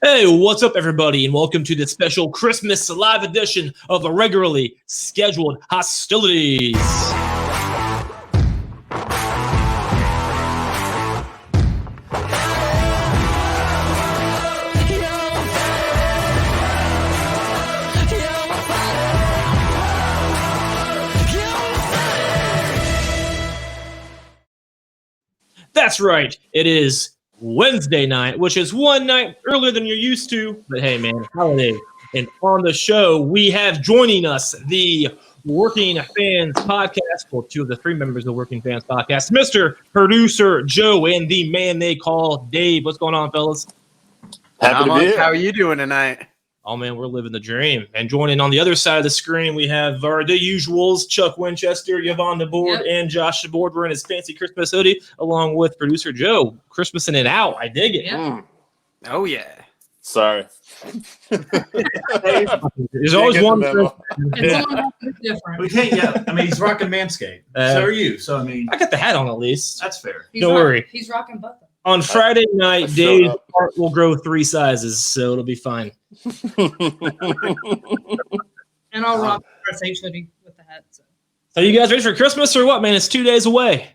Hey, what's up, everybody, and welcome to the special Christmas live edition of the Regularly Scheduled Hostilities. That's right, it is Wednesday night, which is one night earlier than you're used to. But hey, man, holiday. And on the show, we have joining us the Working Fans Podcast, well, two of the three members of the Working Fans Podcast, Mr. Producer Joe and the man they call Dave. What's going on, fellas? Happy to be here. How are you doing tonight? Oh, man, we're living the dream. And joining on the other side of the screen, we have the usuals, Chuck Winchester, Yvonne DeBoard, and Josh DeBoard. We're in his fancy Christmas hoodie, along with producer Joe. Christmasing it out. I dig it. Oh, yeah. Sorry. There's always one. It's different. We can't, yeah. I mean, he's rocking Manscaped. So are you. So, I mean. I got the hat on at least. That's fair. Don't worry. He's rocking both. On Friday night, Dave's part will grow 3 sizes, so it'll be fine. And I'll rock the SH hoodie with the hat. So you guys ready for Christmas or what, man? It's 2 days away.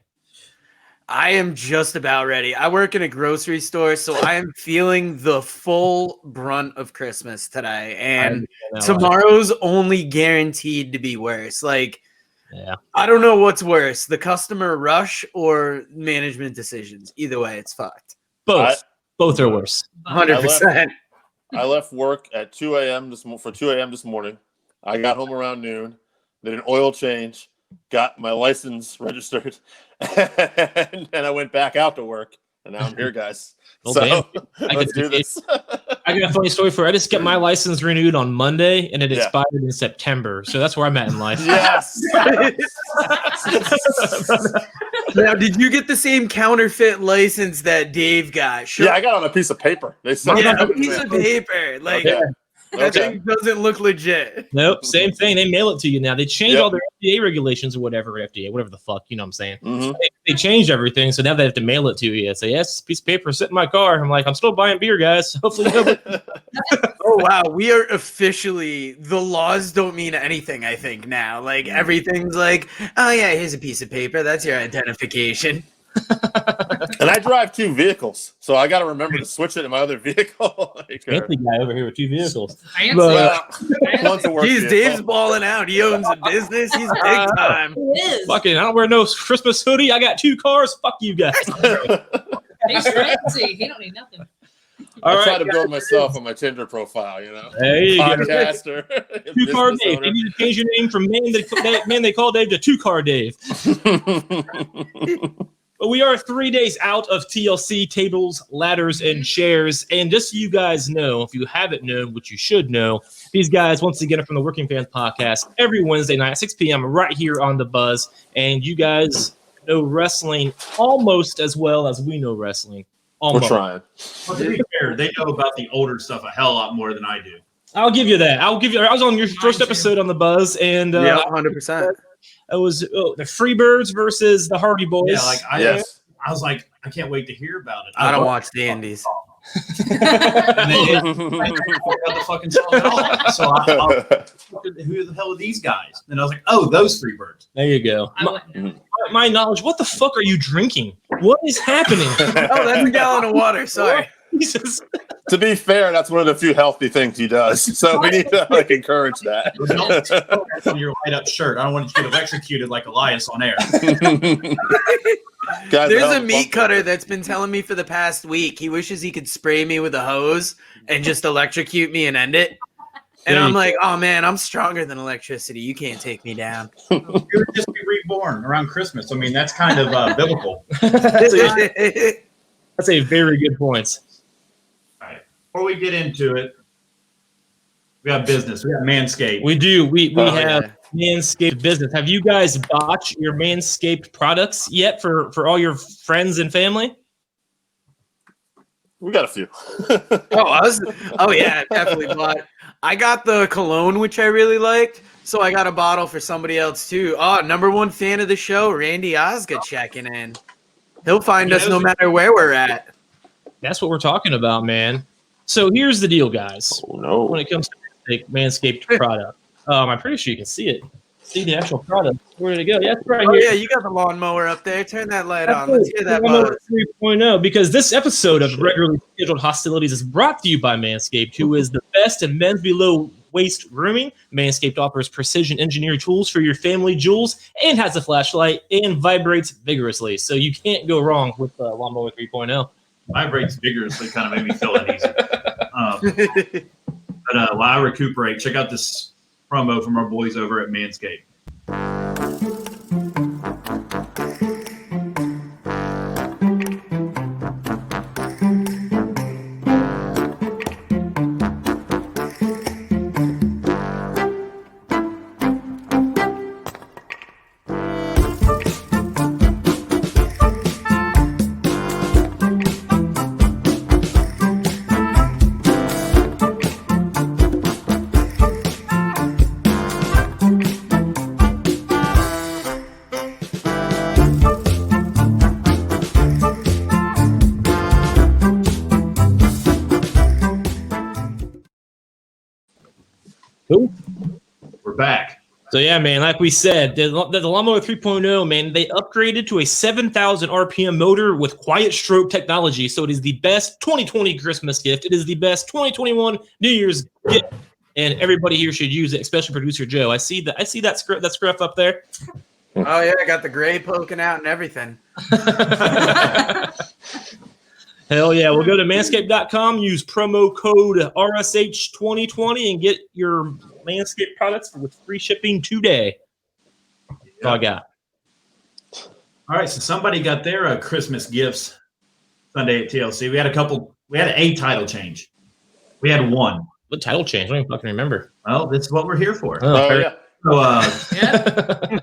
I am just about ready. I work in a grocery store, so I am feeling the full brunt of Christmas today. And tomorrow's only guaranteed to be worse. Like, I don't know what's worse, the customer rush or management decisions. Either way, it's fucked. Both are worse. 100%. I left work at 2 a.m. for 2 a.m. this morning. I got home around noon, did an oil change, got my license registered, and I went back out to work. And now I'm here, guys. Let's do this. I got a funny story for you. I just got my license renewed on Monday, and it expired in September. So that's where I'm at in life. Yes. Now, did you get the same counterfeit license that Dave got? Sure. Yeah, I got on a piece of paper. They said a piece of paper. Like, that thing doesn't look legit. Nope, same thing. They mail it to you now. They changed all their FDA regulations or whatever the fuck, you know what I'm saying? Mm-hmm. They changed everything, so now they have to mail it to you. Say, yes, piece of paper, sit in my car. I'm like, I'm still buying beer, guys. Hopefully Oh, wow. We are officially, the laws don't mean anything, I think, now. Like, everything's like, oh, yeah, here's a piece of paper. That's your identification. And I drive 2 vehicles, so I got to remember to switch it in my other vehicle. Fancy guy over here with 2 vehicles. Jeez, Dave's balling out. He owns a business. He's big time. Fucking, I don't wear no Christmas hoodie. I got 2 cars. Fuck you guys. He's fancy. He don't need nothing. I try to build myself on my Tinder profile, you know. There you Podcaster. 2-car Dave. You need to change your name from man they call Dave to 2-car Dave. But we are 3 days out of TLC, tables, ladders, and chairs. And just so you guys know, if you haven't known, which you should know, these guys, once again, are from the Working Fans Podcast every Wednesday night at 6 p.m. right here on The Buzz. And you guys know wrestling almost as well as we know wrestling. Almost. We're trying. Well, to be fair, they know about the older stuff a hell lot more than I do. I'll give you that. I was on your first episode on The Buzz. And 100%. It was the Freebirds versus the Hardy Boys. Yeah, like I was like, I can't wait to hear about it. I don't watch the Indies. And I forgot the fucking song at all. So who the hell are these guys? And I was like, oh, those Freebirds. There you go. My knowledge. What the fuck are you drinking? What is happening? Oh, that's a gallon of water. Sorry. Jesus. To be fair, that's one of the few healthy things he does. So we need to encourage that. That's on your light up shirt. I don't want you to get electrocuted like Elias on air. There's a meat cutter that's been telling me for the past week he wishes he could spray me with a hose and just electrocute me and end it. And I'm like, oh man, I'm stronger than electricity. You can't take me down. You would just be reborn around Christmas. I mean, that's kind of biblical. That's a very good point. Before we get into it, we have business. We have Manscaped. We do. We have Manscaped business. Have you guys bought your Manscaped products yet for all your friends and family? We got a few. Yeah, definitely bought. I got the cologne, which I really liked, so I got a bottle for somebody else too. Oh, #1 fan of the show, Randy Osgood checking in. He'll find us no matter where we're at. That's what we're talking about, man. So here's the deal, guys. Oh, no. When it comes to the Manscaped product, I'm pretty sure you can see it. See the actual product. Where did it go? Yeah, it's right Oh here. yeah, you got the lawnmower up there. Turn that light on. Let's hear that Lawnmower buzz. 3.0, because this episode of Regularly Scheduled Hostilities is brought to you by Manscaped, who is the best in men's below waist grooming. Manscaped offers precision engineered tools for your family jewels and has a flashlight and vibrates vigorously. So you can't go wrong with the Lawnmower 3.0. Vibrates vigorously kind of made me feel uneasy. But while I recuperate, check out this promo from our boys over at Manscaped. Cool. We're back. So yeah, man, like we said, the Lawnmower 3.0, man, they upgraded to a 7,000 RPM motor with quiet stroke technology. So it is the best 2020 Christmas gift. It is the best 2021 New Year's gift, and everybody here should use it, especially producer Joe. I see that scruff up there. Oh yeah, I got the gray poking out and everything. Hell yeah. We'll go to manscaped.com, use promo code RSH2020 and get your Manscaped products with free shipping today. That's all I got. All right, so somebody got their Christmas gifts Sunday at TLC. We had a title change. We had one. What title change? I don't even fucking remember. Well, this is what we're here for. Oh, yeah. So, Yeah.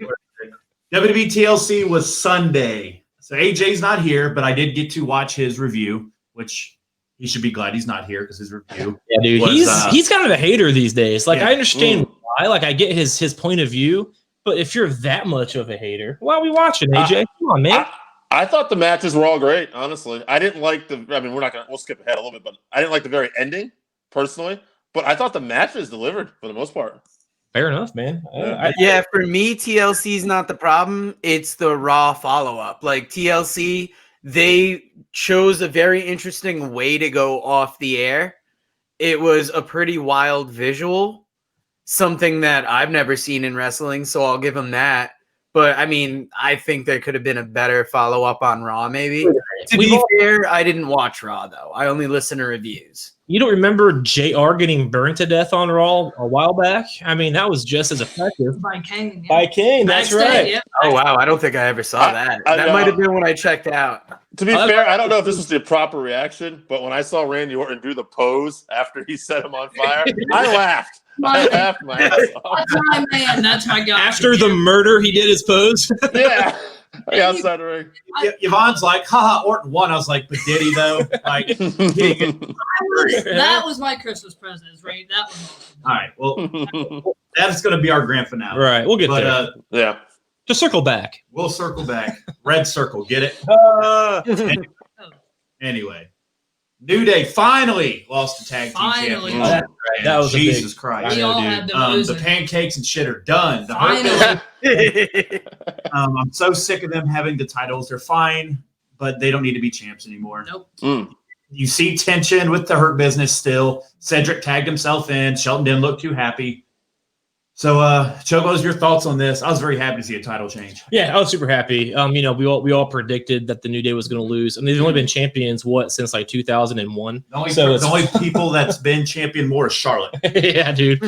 WWE TLC was Sunday. So AJ's not here, but I did get to watch his review, which he should be glad he's not here because his review. Yeah, dude. was, He's kind of a hater these days. Like, yeah. I understand why. Like, I get his point of view. But if you're that much of a hater, why are we watching, AJ? Come on, man. I thought the matches were all great, honestly. I didn't like we'll skip ahead a little bit, but I didn't like the very ending, personally. But I thought the matches delivered for the most part. Fair enough, man. Yeah, for me, TLC is not the problem. It's the Raw follow-up. Like TLC, they chose a very interesting way to go off the air. It was a pretty wild visual, something that I've never seen in wrestling, so I'll give them that. But, I mean, I think there could have been a better follow-up on Raw, maybe. To be fair, I didn't watch Raw, though. I only listened to reviews. You don't remember JR getting burned to death on Raw a while back? I mean, that was just as effective. By Kane. Yeah. By Kane, that's Backstage, right. yeah. Oh, wow. I don't think I ever saw that. That might have been when I checked out. To be fair, I don't know if this was the proper reaction, but when I saw Randy Orton do the pose after he set him on fire, I laughed. I laughed my ass off. That's my man. That's my guy. After the murder, he did his pose. Yeah. Outside the ring. Yvonne's like, haha, Orton won. I was like, but did he, though? Like, That was my Christmas present, right? That was all right, well, that's going to be our grand finale. Right, we'll get there. Yeah. Just circle back. We'll circle back. Red circle, get it? Anyway, New Day finally lost the tag team Finally. championship. That- that was a Jesus big- Christ. we all had to lose The it. pancakes and shit are done. The Hurt Finally. Business- I'm so sick of them having the titles. They're fine, but they don't need to be champs anymore. Nope. You see tension with the Hurt Business still. Cedric tagged himself in. Shelton didn't look too happy. So, Chogos, your thoughts on this? I was very happy to see a title change. Yeah, I was super happy. We all predicted that the New Day was going to lose. I mean, they've only been champions since like 2001. The only people that's been champion more is Charlotte. Yeah, dude.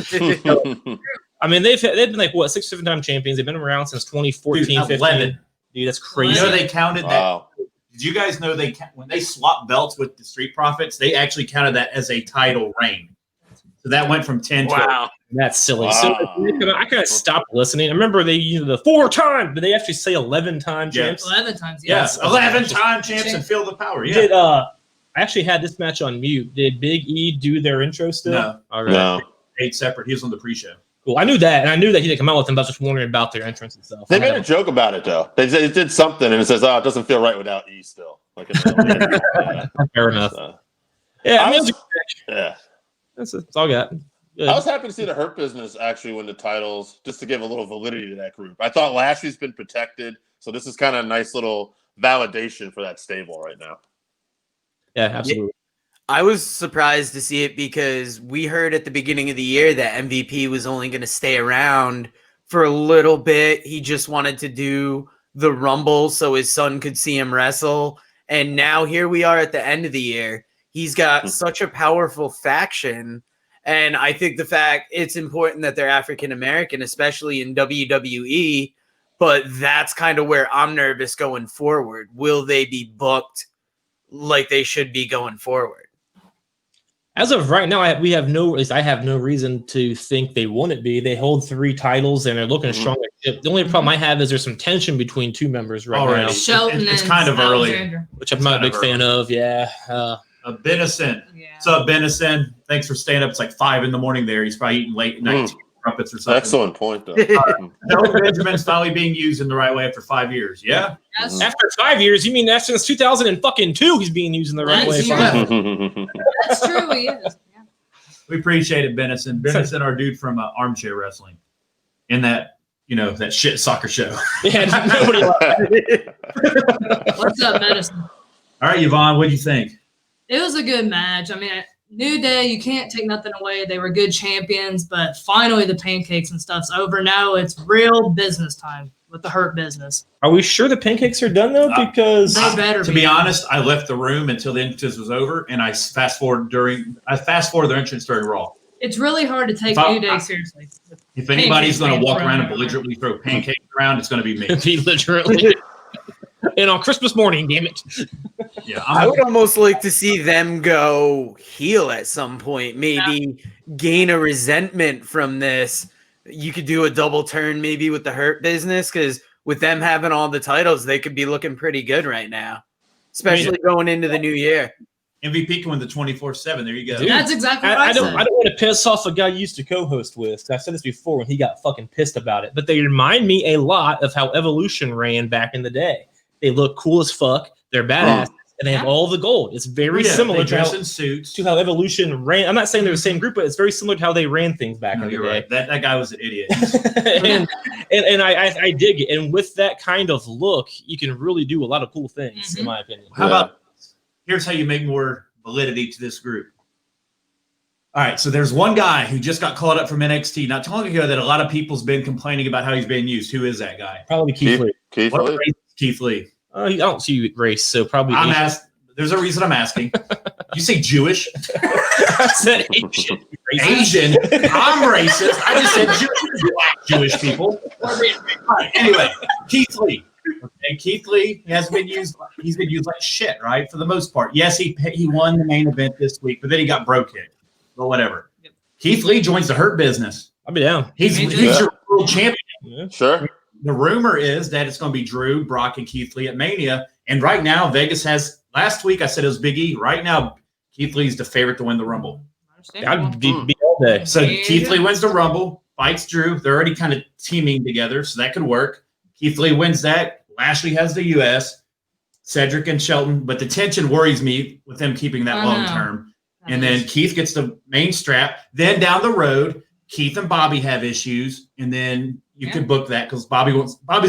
I mean, they've been like 6 or 7 time champions. They've been around since 2014, Dude, 15. 11. Dude, that's You crazy. know they counted that. Wow. Did you guys know when they swapped belts with the Street Profits, they actually counted that as a title reign. So that went from 10 to Wow. That's silly. Wow. So I kind of stopped listening. I remember they used the 4 times, but they actually say 11 time champs. 11 times. yes, Yeah. 11-time champs and feel the power. Yeah. Did I actually had this match on mute? Did Big E do their intro still? No. All right. No. 8 separate. He was on the pre-show. Cool. I knew that, and I knew that he didn't come out with them. But I was just wondering about their entrance and stuff. They made a joke about it, though. They did something, and it says, it doesn't feel right without E still. Like, yeah. Fair enough. Yeah, I I mean, was- yeah. that's all I got. Good. I was happy to see the Hurt Business actually win the titles, just to give a little validity to that group. I thought Lashley's been protected, so this is kind of a nice little validation for that stable right now. Yeah, absolutely. I was surprised to see it because we heard at the beginning of the year that MVP was only going to stay around for a little bit. He just wanted to do the Rumble so his son could see him wrestle. And now here we are at the end of the year. He's got such a powerful faction. And I think the fact it's important that they're African American, especially in WWE. But that's kind of where I'm nervous going forward. Will they be booked like they should be going forward? As of right now, I have no reason to think they wouldn't be. They hold 3 titles and they're looking strong. The only problem I have is there's some tension between 2 members right now, Shelton it's and kind of early. Alexander. which I'm not a big fan of. Yeah. Benison. Yeah. What's up, Benison? Thanks for staying up. It's like 5 a.m. there. He's probably eating late night crumpets or something. Excellent point, though. Shelton Benjamin's finally being used in the right way after 5 years. Yeah. Yes. After 5 years, you mean that's since 2002 he's being used in the right way. That's true. He is. Yeah. We appreciate it, Benison. Benison, our dude from Armchair Wrestling, in that that shit soccer show. Yeah, nobody What's up, Medicine? All right, Yvonne, what do you think? It was a good match. I mean, New Day, you can't take nothing away. They were good champions, but finally the pancakes and stuff's over. Now it's real business time with the Hurt Business. Are we sure the pancakes are done though? Because They better To be honest, I left the room until the entrance was over, and I fast forward the entrance during Raw. It's really hard to take New Day seriously. If anybody's going to walk around and Pancakes belligerently throw pancakes around, it's going to be me. be literally. And on Christmas morning, damn it. Yeah, I would almost like to see them go heel at some point, maybe gain a resentment from this. You could do a double turn maybe with the Hurt Business, because with them having all the titles, they could be looking pretty good right now, especially going into the new year. MVP can win the 24/7. There you go. Dude, That's exactly what I don't said. want to piss off a guy you used to co-host with. I've said this before when he got fucking pissed about it. But they remind me a lot of how Evolution ran back in the day. They look cool as fuck. They're badass. And they have all the gold. It's very similar They to dress how, in suits. to how Evolution ran. I'm not saying they're the same group, but it's very similar to how they ran things back in the You're day. right. That guy was an idiot. and I dig it. And with that kind of look, you can really do a lot of cool things, in my opinion. How about here's how you make more validity to this group. All right, so there's one guy who just got called up from NXT not too long ago that a lot of people's been complaining about how he's being used. Who is that guy? Probably Keith Lee. Keith What Lee. race is Keith Lee? I don't see you race, so probably I'm Asian. asked. There's a reason I'm asking. You say Jewish? I said Asian. Asian. I'm racist. I just said Jewish people. All right, anyway, Keith Lee. Okay, Keith Lee has been used. He's been used like shit, right? For the most part. Yes, he won the main event this week, but then he got bro kicked. But whatever. Yep. Keith Lee joins the Hurt Business. I'll be down. He's your world champion. Yeah. Sure. The rumor is that it's going to be Drew, Brock, and Keith Lee at Mania. And right now, Vegas has. Last week I said it was Big E. Right now, Keith Lee's the favorite to win the Rumble. I'd be all day. So Yeah. Keith Lee wins the Rumble, fights Drew. They're already kind of teaming together, so that could work. Keith Lee wins that. Lashley has the U.S. Cedric and Shelton, but the tension worries me with them keeping that I long know. term. And then Keith gets the main strap. Then down the road, Keith and Bobby have issues, and then you could book that because Bobby's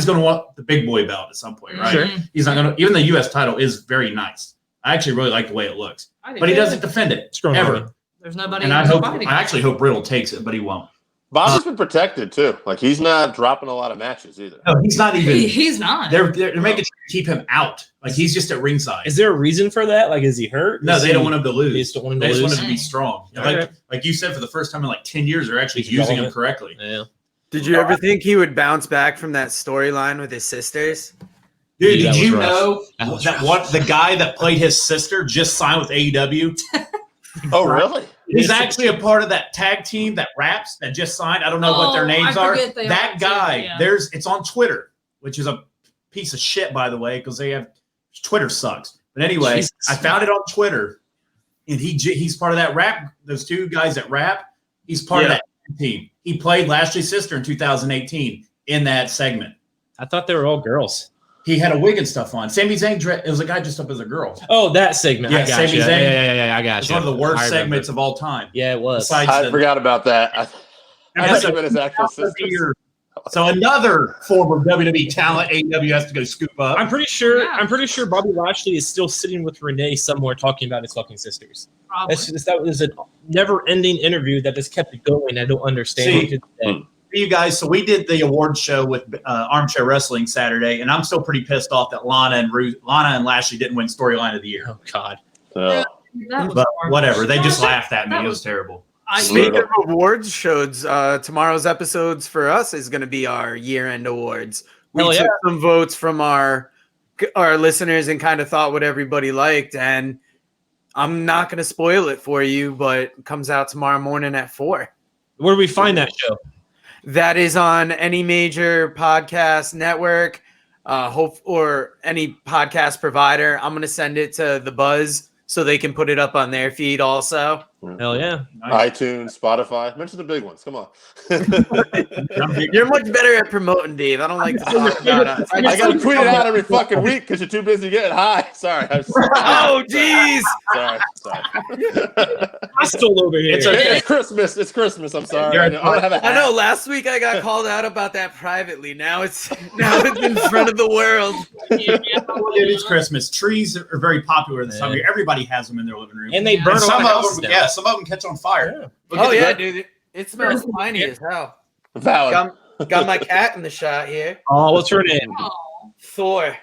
going to want the big boy belt at some point, right? Sure. He's not going to. Even the U.S. title is very nice. I actually really like the way it looks, but he doesn't defend it Strong ever. army. There's nobody. And I fighting. actually hope Riddle takes it, but he won't. Bobby's been protected too. Like he's not dropping a lot of matches either. No, he's not even. He's not. They're making sure to keep him out. Like he's just at ringside. Is there a reason for that? Like, is he hurt? No, Is they he- don't want him to lose. They just don't want him They to just want lose. him to be strong. Okay. Like you said, for the first time in like 10 years, they're actually He's using him relevant. correctly. Yeah. Did you ever think he would bounce back from that storyline with his sisters? Dude, Yeah, did that you was rough. know That was that rough. what the guy that played his sister just signed with AEW? Oh, really? He's actually a part of that tag team that raps that just signed. I don't know what their Oh, names I are. forget they That are, too, guy, yeah. it's on Twitter, which is a piece of shit, by the way, because they have Twitter sucks. But anyway, Jesus. I found it on Twitter, and he's part of that rap. Those two guys that rap, he's part of that team. He played Lashley's sister in 2018 in that segment. I thought they were all girls. He had a wig and stuff on. Sami Zayn, it was a guy dressed up as a girl. Oh, that segment. Yeah, I got Sami you. Zayn. Yeah, I got It's you. one of the worst I remember. segments of all time. Yeah, it was. Besides I forgot about that. I that's thought you meant his actual sisters. So another former WWE talent AEW has to go scoop up. I'm pretty sure Bobby Lashley is still sitting with Renee somewhere talking about his fucking sisters. Probably. That was a never-ending interview that just kept it going. I don't understand. You guys, so we did the awards show with Armchair Wrestling Saturday, and I'm still pretty pissed off that Lana and Lashley didn't win Storyline of the Year. Oh God! That was But hard. whatever, they just laughed at me. It was terrible. Speaking of awards shows, tomorrow's episodes for us is going to be our year-end awards. We took some votes from our listeners and kind of thought what everybody liked, and I'm not going to spoil it for you, but it comes out tomorrow morning at 4. Where do we find that show? That is on any major podcast network, or any podcast provider. I'm going to send it to The Buzz so they can put it up on their feed also. Hell yeah. Nice. iTunes, Spotify. Mention the big ones. Come on. You're much better at promoting, Dave. I don't like to talk about us. I got to tweet it out every fucking week because you're too busy getting high. Sorry. Oh, jeez. Sorry. I stole over here. It's okay. It's Christmas. I'm sorry. I know. Last week I got called out about that privately. Now it's in front of the world. It is Christmas. Trees are very popular this time of year. Everybody has them in their living room, and they burn and some of them. Yeah, some of them catch on fire. Yeah. Dude, it smells tiny as hell. Valid. Got my cat in the shot here. Oh, what's her name? Thor.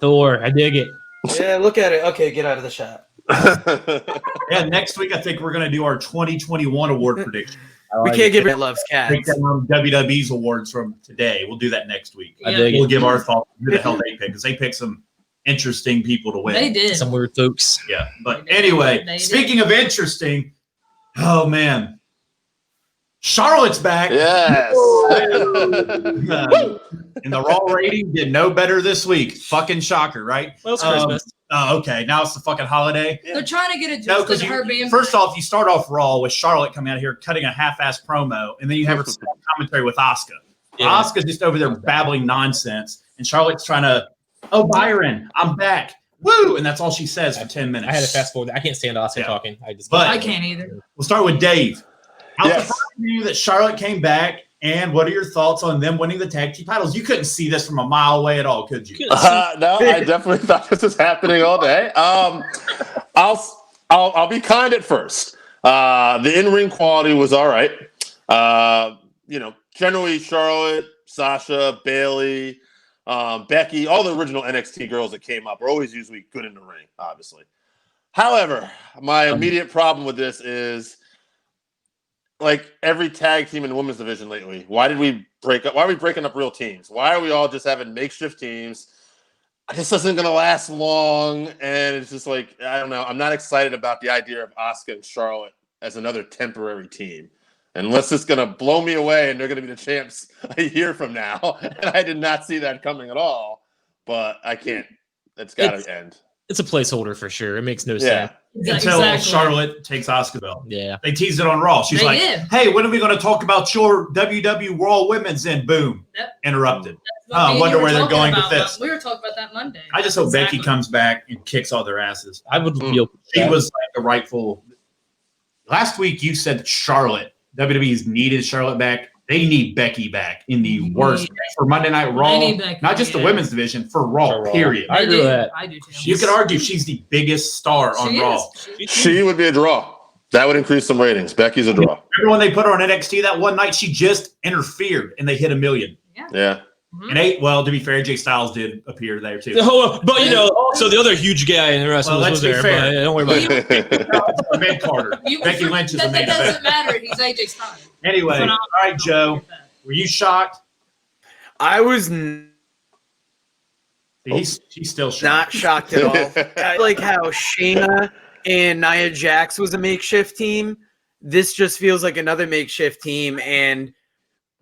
I dig it. Yeah, look at it. Okay, get out of the shot. Yeah, next week I think we're going to do our 2021 award prediction. We can't give it loves cats. Take down WWE's awards from today. We'll do that next week. Yeah. We'll give our thoughts on who the hell they pick, because they pick some interesting people to win. They did. Some weird folks. Yeah, but anyway, speaking of interesting, oh man, Charlotte's back. Yes. And the Raw rating did no better this week. Fucking shocker, right? Well, it's Christmas. Oh, okay. Now it's the fucking holiday. They're trying to get it No, just because her being first off, you start off Raw with Charlotte coming out here cutting a half-ass promo, and then you have her commentary with Asuka. Yeah. Asuka's just over there babbling nonsense, and Charlotte's trying to, oh, Byron, I'm back. Woo! And that's all she says for 10 minutes. I had to fast forward. I can't stand Asuka talking. I can't either. We'll start with Dave. How Yes. surprised were you that Charlotte came back, and what are your thoughts on them winning the tag team titles? You couldn't see this from a mile away at all, could you? No, I definitely thought this was happening all day. I'll be kind at first. The in-ring quality was all right. Generally Charlotte, Sasha, Bayley, Becky, all the original NXT girls that came up are always usually good in the ring, obviously. However, my immediate problem with this is, like every tag team in the women's division lately, why are we breaking up real teams? Why are we all just having makeshift teams? This isn't going to last long, and it's just like, I don't know. I'm not excited about the idea of Asuka and Charlotte as another temporary team. Unless it's going to blow me away and they're going to be the champs a year from now. And I did not see that coming at all. But I can't. It's got to end. It's a placeholder for sure. It makes no sense. Until Charlotte takes Asuka belt. Yeah. They teased it on Raw. She's hey, when are we going to talk about your WWE Raw Women's? And boom, interrupted. I wonder where they're going with this. We were talking about that Monday. I just hope Becky comes back and kicks all their asses. I would be okay. She was like the rightful. Last week you said Charlotte. WWE's needed Charlotte back. They need Becky back in the worst for Monday Night Raw. Not just the women's division, for Raw, period. I agree with that. I do too. You could argue she's the biggest star on Raw. She would be a draw. That would increase some ratings. Becky's a draw. Remember when they put her on NXT that one night? She just interfered and they hit 1 million. Yeah. And to be fair, AJ Styles did appear there too. But also the other huge guy in the wrestling was there. But don't worry about it. Mid Carter. Becky Lynch is a main event. That doesn't matter. He's AJ Styles. Anyway, all right, Joe. Were you shocked? I was She's still shocked. Not shocked at all. I like how Shayna and Nia Jax was a makeshift team. This just feels like another makeshift team, and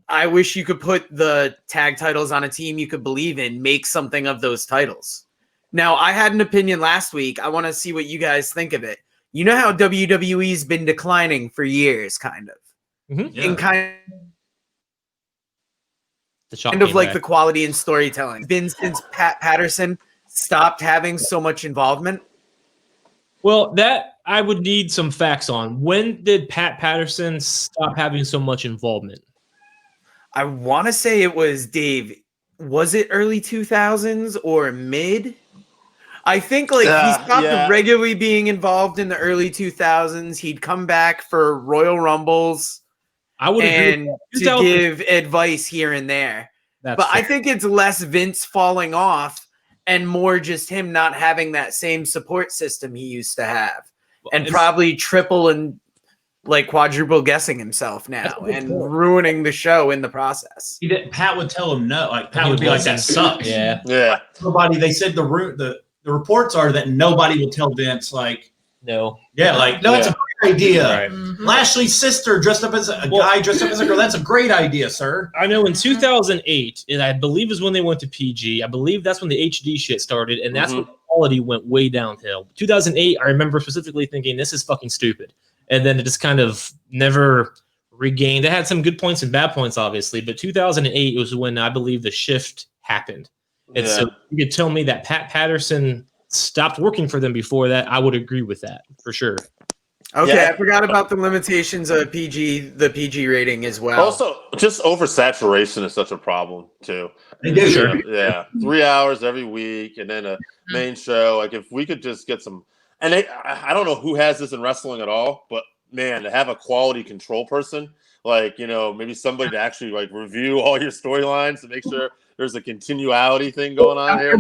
I wish you could put the tag titles on a team you could believe in, make something of those titles. Now, I had an opinion last week. I want to see what you guys think of it. You know how WWE's been declining for years, kind of. Mm-hmm. And kind The shot Kind of came like back. the quality in storytelling. Been since Pat Patterson stopped having so much involvement. Well, that I would need some facts on. When did Pat Patterson stop having so much involvement? I want to say it was Dave. Was it early 2000s or mid? I think like he stopped regularly being involved in the early 2000s. He'd come back for Royal Rumbles. I would and agree. to give advice here and there. But I think it's less Vince falling off and more just him not having that same support system he used to have. And probably triple and like quadruple guessing himself now and ruining the show in the process. Pat would tell him no. Like Pat would be like, that sucks. Yeah. Yeah. Nobody, they said the reports are that nobody will tell Vince like, no. Yeah, like, no, that's a great idea. Right. Lashley's sister dressed up as a guy dressed up as a girl. That's a great idea, sir. I know in 2008, and I believe is when they went to PG. I believe that's when the HD shit started, and that's when the quality went way downhill. 2008, I remember specifically thinking, this is fucking stupid. And then it just kind of never regained. It had some good points and bad points, obviously, but 2008 was when I believe the shift happened. And so you could tell me that Pat Patterson stopped working for them before that, I would agree with that for sure. Okay, I forgot about the limitations of the PG rating as well. Also, just oversaturation is such a problem too. They do, sure. Yeah, 3 hours every week, and then a main show. Like if we could just get some, and I don't know who has this in wrestling at all, but man, to have a quality control person, like maybe somebody to actually like review all your storylines to make sure there's a continuality thing going on here.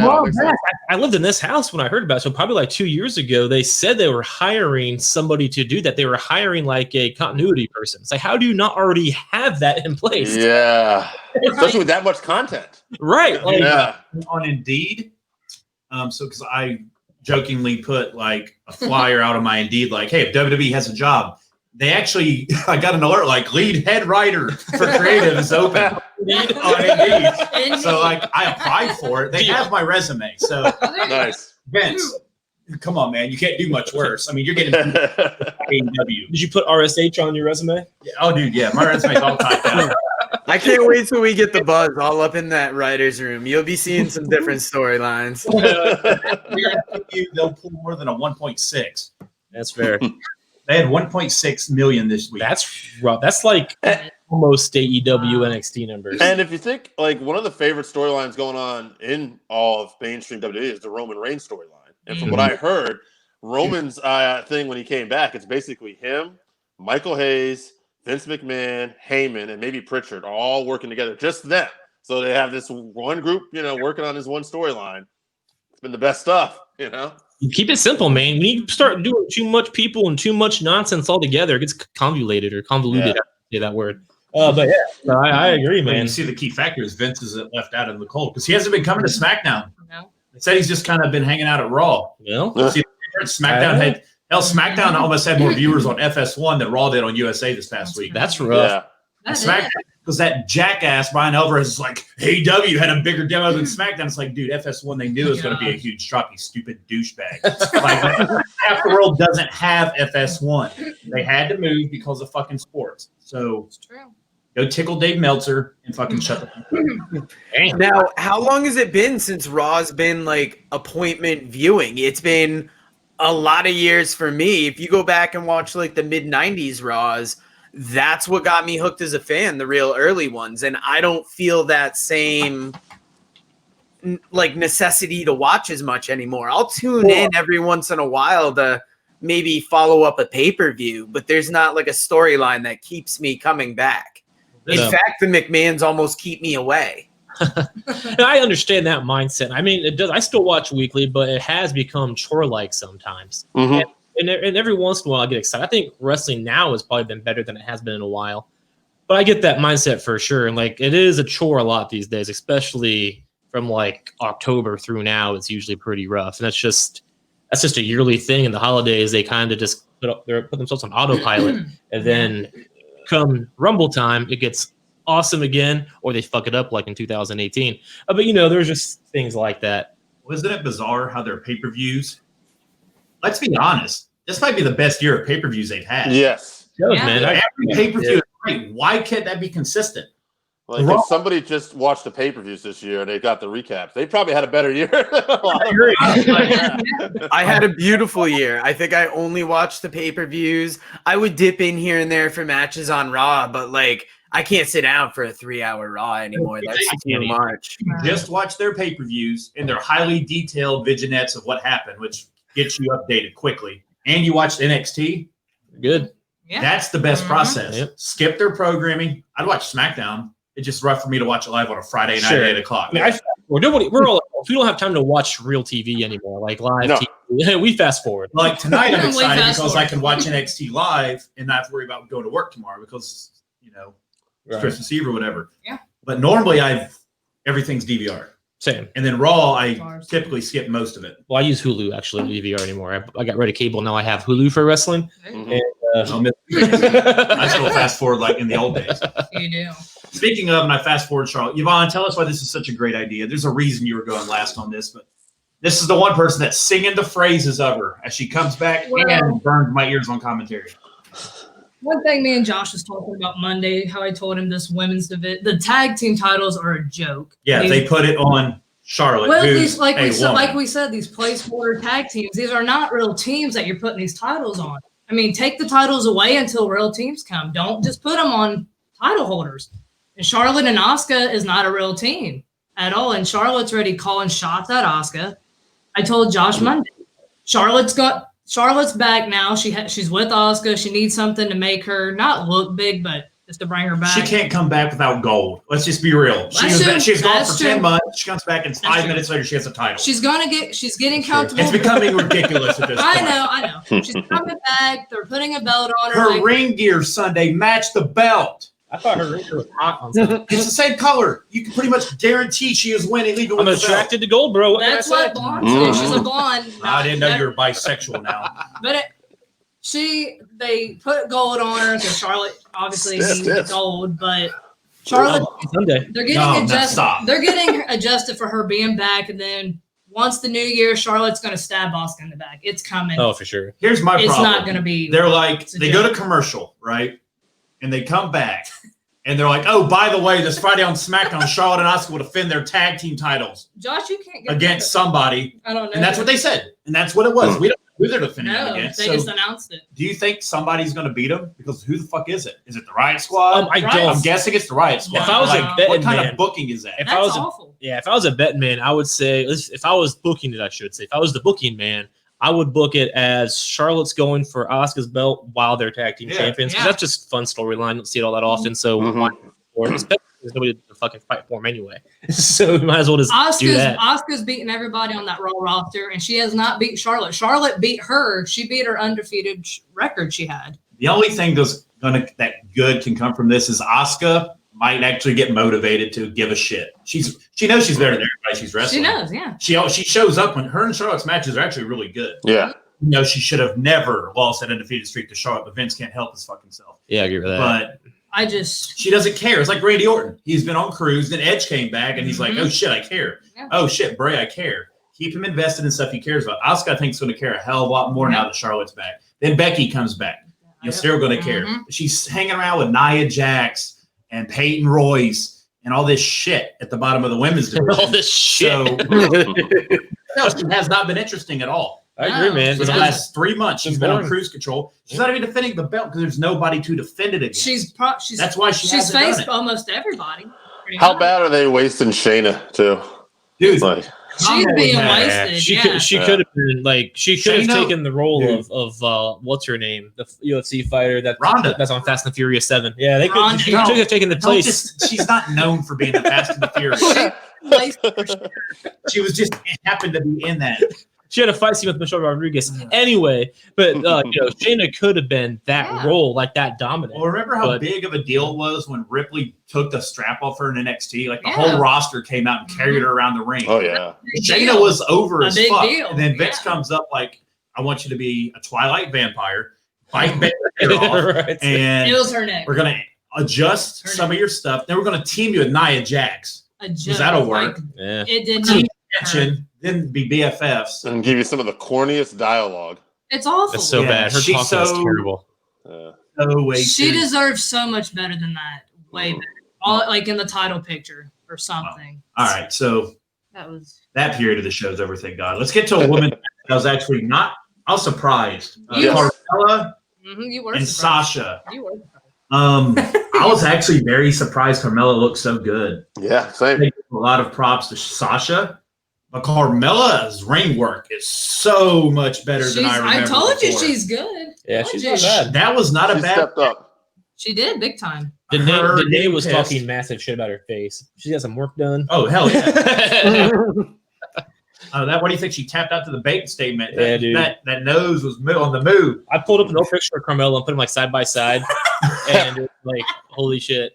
I lived in this house when I heard about it. So probably like 2 years ago, they said they were hiring somebody to do that. They were hiring like a continuity person. It's like, how do you not already have that in place? Yeah. Especially with that much content. Right. Like, on Indeed. So because I jokingly put like a flyer out on my Indeed, like, hey, if WWE has a job, they actually, I got an alert like lead head writer for creative is open on Indeed. So like I applied for it. They have my resume. So nice. Vince, come on, man. You can't do much worse. I mean, you're getting AEW. Did you put RSH on your resume? Yeah. Oh, dude, yeah. My resume's all typed out. I can't wait till we get the buzz all up in that writer's room. You'll be seeing some different storylines. They'll pull more than a 1.6. That's fair. They had 1.6 million this week. That's rough. That's like almost AEW NXT numbers. And if you think like one of the favorite storylines going on in all of mainstream WWE is the Roman Reigns storyline. And from what I heard, Roman's thing when he came back, it's basically him, Michael Hayes, Vince McMahon, Heyman, and maybe Pritchard all working together. Just them. So they have this one group, working on this one storyline. It's been the best stuff, You keep it simple, man. When you start doing too much people and too much nonsense all together, it gets convoluted. I say that word. But yeah, I agree, man. You see the key factor is Vince is left out in the cold because he hasn't been coming to SmackDown. No. They said he's just kind of been hanging out at Raw. Well, SmackDown almost had more viewers on FS1 than Raw did on USA this past week. That's rough. Yeah. SmackDown, because that jackass Brian Alvarez is like, AEW had a bigger demo than SmackDown. It's like, dude, FS1 they knew it was going to be a huge drop, you stupid douchebag. Like half the world doesn't have FS1. They had to move because of fucking sports. So It's true. go tickle Dave Meltzer and fucking shut the Now, how long has it been since Raw's been like appointment viewing? It's been a lot of years for me. If you go back and watch like the mid 90s Raws, that's what got me hooked as a fan, the real early ones. And I don't feel that same like necessity to watch as much anymore. I'll tune in every once in a while to maybe follow up a pay-per-view, but there's not like a storyline that keeps me coming back. In fact, the McMahons almost keep me away. I understand that mindset. I mean, it does. I still watch weekly, but it has become chore-like sometimes. And every once in a while, I get excited. I think wrestling now has probably been better than it has been in a while. But I get that mindset for sure. And like, it is a chore a lot these days, especially from like October through now. It's usually pretty rough, and that's just a yearly thing. In the holidays, they kind of just put themselves on autopilot, and then come Rumble time, it gets awesome again, or they fuck it up like in 2018. But there's just things like that. Wasn't it bizarre how their pay-per-views? Let's be honest. This might be the best year of pay-per-views they've had. Yes. Man, Every pay-per-view is great. Why can't that be consistent? Like if somebody just watched the pay-per-views this year and they got the recaps, they probably had a better year. I had a beautiful year. I think I only watched the pay-per-views. I would dip in here and there for matches on Raw, but like I can't sit down for a 3-hour Raw anymore. That's too much. You just watch their pay-per-views and their highly detailed vignettes of what happened, which gets you updated quickly. And you watched NXT. Good. Yeah. That's the best process. Yep. Skip their programming. I'd watch SmackDown. It's just rough for me to watch it live on a Friday night Sure. at 8 o'clock. I mean, we don't have time to watch real TV anymore, like live TV. We fast forward. Like tonight, I'm We excited fast because forward. I can watch NXT live and not have to worry about going to work tomorrow because, you know, it's Right. Christmas Eve or whatever. Yeah. But normally, everything's DVR. Same. And then Raw, I Ours. typically skip most of it. Well, I use Hulu actually, not DVR anymore. I got rid of cable. Now I have Hulu for wrestling. Mhm. I'll miss- I still fast forward like in the old days. You do. Speaking of, and I fast forward, Charlotte. Yvonne, tell us why this is such a great idea. There's a reason you were going last on this, but this is the one person that's singing the phrases of her as she comes back and burned my ears on commentary. One thing me and Josh was talking about Monday, how I told him this women's division, the tag team titles are a joke. Yeah, they put it on Charlotte. Well, who's these like a woman. we said, these placeholder tag teams. These are not real teams that you're putting these titles on. I mean, take the titles away until real teams come. Don't just put them on title holders. And Charlotte and Asuka is not a real team at all. And Charlotte's already calling shots at Asuka. I told Josh Monday, Charlotte's back now. She's with Asuka. She needs something to make her not look big, but just to bring her back. She can't come back without gold. Let's just be real. She's gone That's for true. 10 months. She comes back and 5 true. minutes later she has a title. She's getting comfortable. It's becoming ridiculous at this point. I know. She's coming back. They're putting a belt on her. Her like- ring gear Sunday matched the belt. I thought her ring was hot on Sunday. It's the same color. You can pretty much guarantee she is winning even I'm with the belt. attracted to gold, bro. What That's can I say? what blondes do. She's a blonde. I didn't know you were bisexual now. But they put gold on her because Charlotte obviously needs gold, but Charlotte Sunday. they're getting adjusted for her being back, and then once the new year, Charlotte's gonna stab Asuka in the back. It's coming. Oh, for sure. Here's my It's problem. not gonna be. They're like, It's a they go joke. to commercial, right? And they come back. And they're like, oh, by the way, this Friday on SmackDown, Charlotte and Asuka will defend their tag team titles Josh, you can't get against somebody. I don't know. And that's what they said. And that's what it was. We don't know who they're defending them No, against. they So just announced it. do you think somebody's going to beat them? Because who the fuck is it? Is it the Riot Squad? I Right. don't. I'm guessing it's the Riot Squad. If I was a like, betting what kind man- of booking is that? If That's I was awful. if I was a betting man, I would say if I was booking it, I should say if I was the booking man, I would book it as Charlotte's going for Asuka's belt while they're tag team champions. 'Cause Yeah. that's just fun storyline. Don't see it all that often. So why for it? Especially there's nobody to fucking fight for him anyway. So we might as well just do that. Asuka's beating everybody on that Raw roster, and she has not beat Charlotte. Charlotte beat her. She beat her undefeated record she had. The only thing that good can come from this is Asuka might actually get motivated to give a shit. She knows she's better than everybody she's wrestling. She knows, yeah. She shows up when her and Charlotte's matches are actually really good. Yeah. You know, she should have never lost that undefeated streak to Charlotte, but Vince can't help his fucking self. Yeah, I agree with that. But she doesn't care. It's like Randy Orton. He's been on cruise, then Edge came back, and he's like, oh shit, I care. Yeah. Oh shit, Bray, I care. Keep him invested in stuff he cares about. Asuka, I think, is going to care a hell of a lot more now that Charlotte's back. Then Becky comes back. You're still going to care. She's hanging around with Nia Jax and Peyton Royce and all this shit at the bottom of the women's division. all this shit. So, no, she has not been interesting at all. I agree, man. For the last 3 months, she's been on boring. cruise control. She's not even defending the belt because there's nobody to defend it against. That's why she she's hasn't done faced it. almost everybody. pretty How much. bad are they wasting Shayna too? Dude, Like, She's being wasted. She yeah. could have been like she could have Shayna- taken the role Dude. of what's her name, the UFC fighter Ronda. that's on Fast and Furious 7. Yeah, they could Ronda. she could have taken the don't place. she's not known for being the Fast and the Furious. Wasted for sure. She was just happened to be in that. She had a fight scene with Michelle Rodriguez. Anyway, but Shayna could have been that role, like that dominant. Well, remember how But- big of a deal it was when Ripley took the strap off her in NXT? Like the Yeah. whole roster came out and carried her around the ring. oh yeah. Big Shayna deal. was over A as big fuck. deal. And then Vince Yeah. comes up like, I want you to be a Twilight vampire, bite Baker hair off, Right. and It was her neck. we're going to adjust Her some of your stuff. Then we're going to team you with Nia Jax. That'll work. Yeah. It did Team not. action, then be BFFs. And give you some of the corniest dialogue. It's awful. That's so Yeah, bad. Her she's talking is so- terrible. So way She too- deserves so much better than that. Way better. all like in the title picture or something. All right, so That was that period of the show is over, thank God. Let's get to a woman that was actually not. I was surprised. You were- Carmella you were and surprised. Sasha. You were surprised. I was actually very surprised Carmella looked so good. Yeah, same. A lot of props to Sasha, but Carmella's ring work is so much better than I remember. I told you before. she's good. Yeah, Told she's you. not bad. That was not a She bad. stepped up. She did big time. Danae was pissed. talking massive shit about her face. She got some work done. Oh hell yeah! Yeah, What do you think? She tapped out to the bacon statement. Yeah, dude. That nose was on the move. I pulled up an old picture of Carmella and put them like side by side, and it was like, holy shit.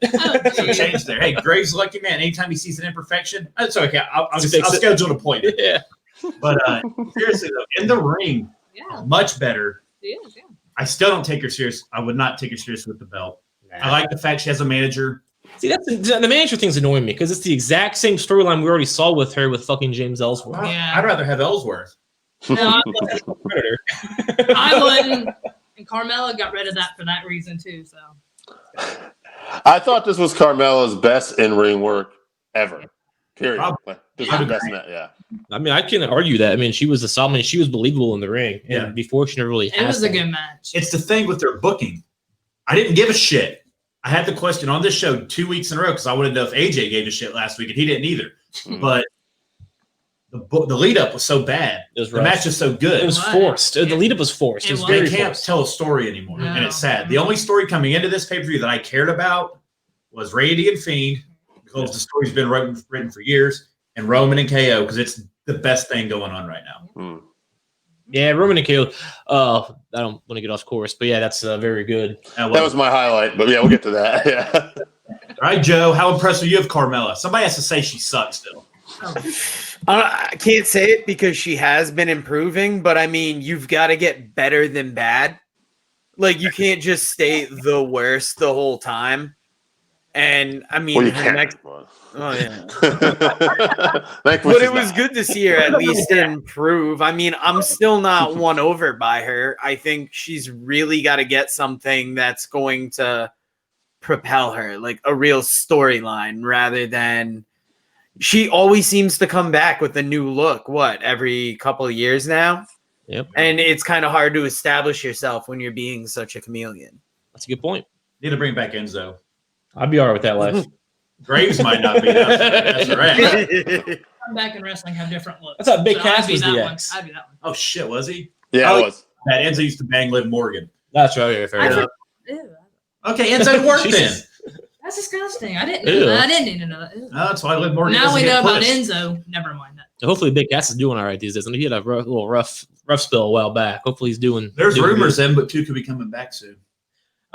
Some change there. Hey, Graves, lucky man. Anytime he sees an imperfection, that's okay. I'll Just fix it. schedule an appointment. Yeah. But seriously though, in the ring, Yeah, much better. she is. Yeah. I still don't take her serious. I would not take her serious with the belt. I like the fact she has a manager. See, the manager thing's annoying me because it's the exact same storyline we already saw with her with fucking James Ellsworth. Yeah. I'd rather have Ellsworth. No, Predator. I wouldn't. And Carmella got rid of that for that reason too. So I thought this was Carmella's best in-ring work ever. Period. Probably. This is the best match. Yeah. I mean, I can't argue that. I mean, she was a solid. She was believable in the ring, and Yeah. before she never really. it was a good match. It's the thing with their booking. I didn't give a shit. I had the question on this show 2 weeks in a row because I wanted to know if AJ gave a shit last week, and he didn't either. But the lead up was so bad. It was The rough. match is so good. It was forced. The lead up was forced. It was It very They can't forced. tell a story anymore, No. and it's sad. The only story coming into this pay per view that I cared about was Randy and Fiend because the story's been written for years, and Roman and KO because it's the best thing going on right now. Hmm. Yeah, Roman and KO. I don't want to get off course, but yeah, that's very good. That was my highlight, but yeah, we'll get to that. Yeah. All right, Joe. How impressed are you of Carmella? Somebody has to say she sucks still. I can't say it because she has been improving, but I mean, you've got to get better than bad. Like, you can't just stay the worst the whole time. And I mean, Well, you her can't. next, oh yeah. Thankfully, But she's it was not. good to see her at least improve. I mean, I'm still not won over by her. I think she's really got to get something that's going to propel her, like a real storyline, rather than she always seems to come back with a new look. What, every couple of years now? Yep, And it's kind of hard to establish yourself when you're being such a chameleon. that's a good point. Need to bring back Enzo. I'd be all right with that life. Graves might not be. That's right. Come back in wrestling have different looks. I thought Big So Cass I'd be was the that one. ex. I'd be that one. Oh shit, was he? Yeah, Oh, it was. That Enzo used to bang Liv Morgan. That's right. Yeah, fair I enough. Ew, Okay, Enzo worked then. Jesus. that's disgusting. I didn't Ew. know that. I didn't need to know that. Ew. Oh, that's why Liv Morgan. Now doesn't we get know about pushed. Enzo. Never mind that. So hopefully, Big Cass is doing all right these days. I mean, he had a little rough spell a while back. Hopefully, he's doing. There's doing rumors good. in, but two could be coming back soon.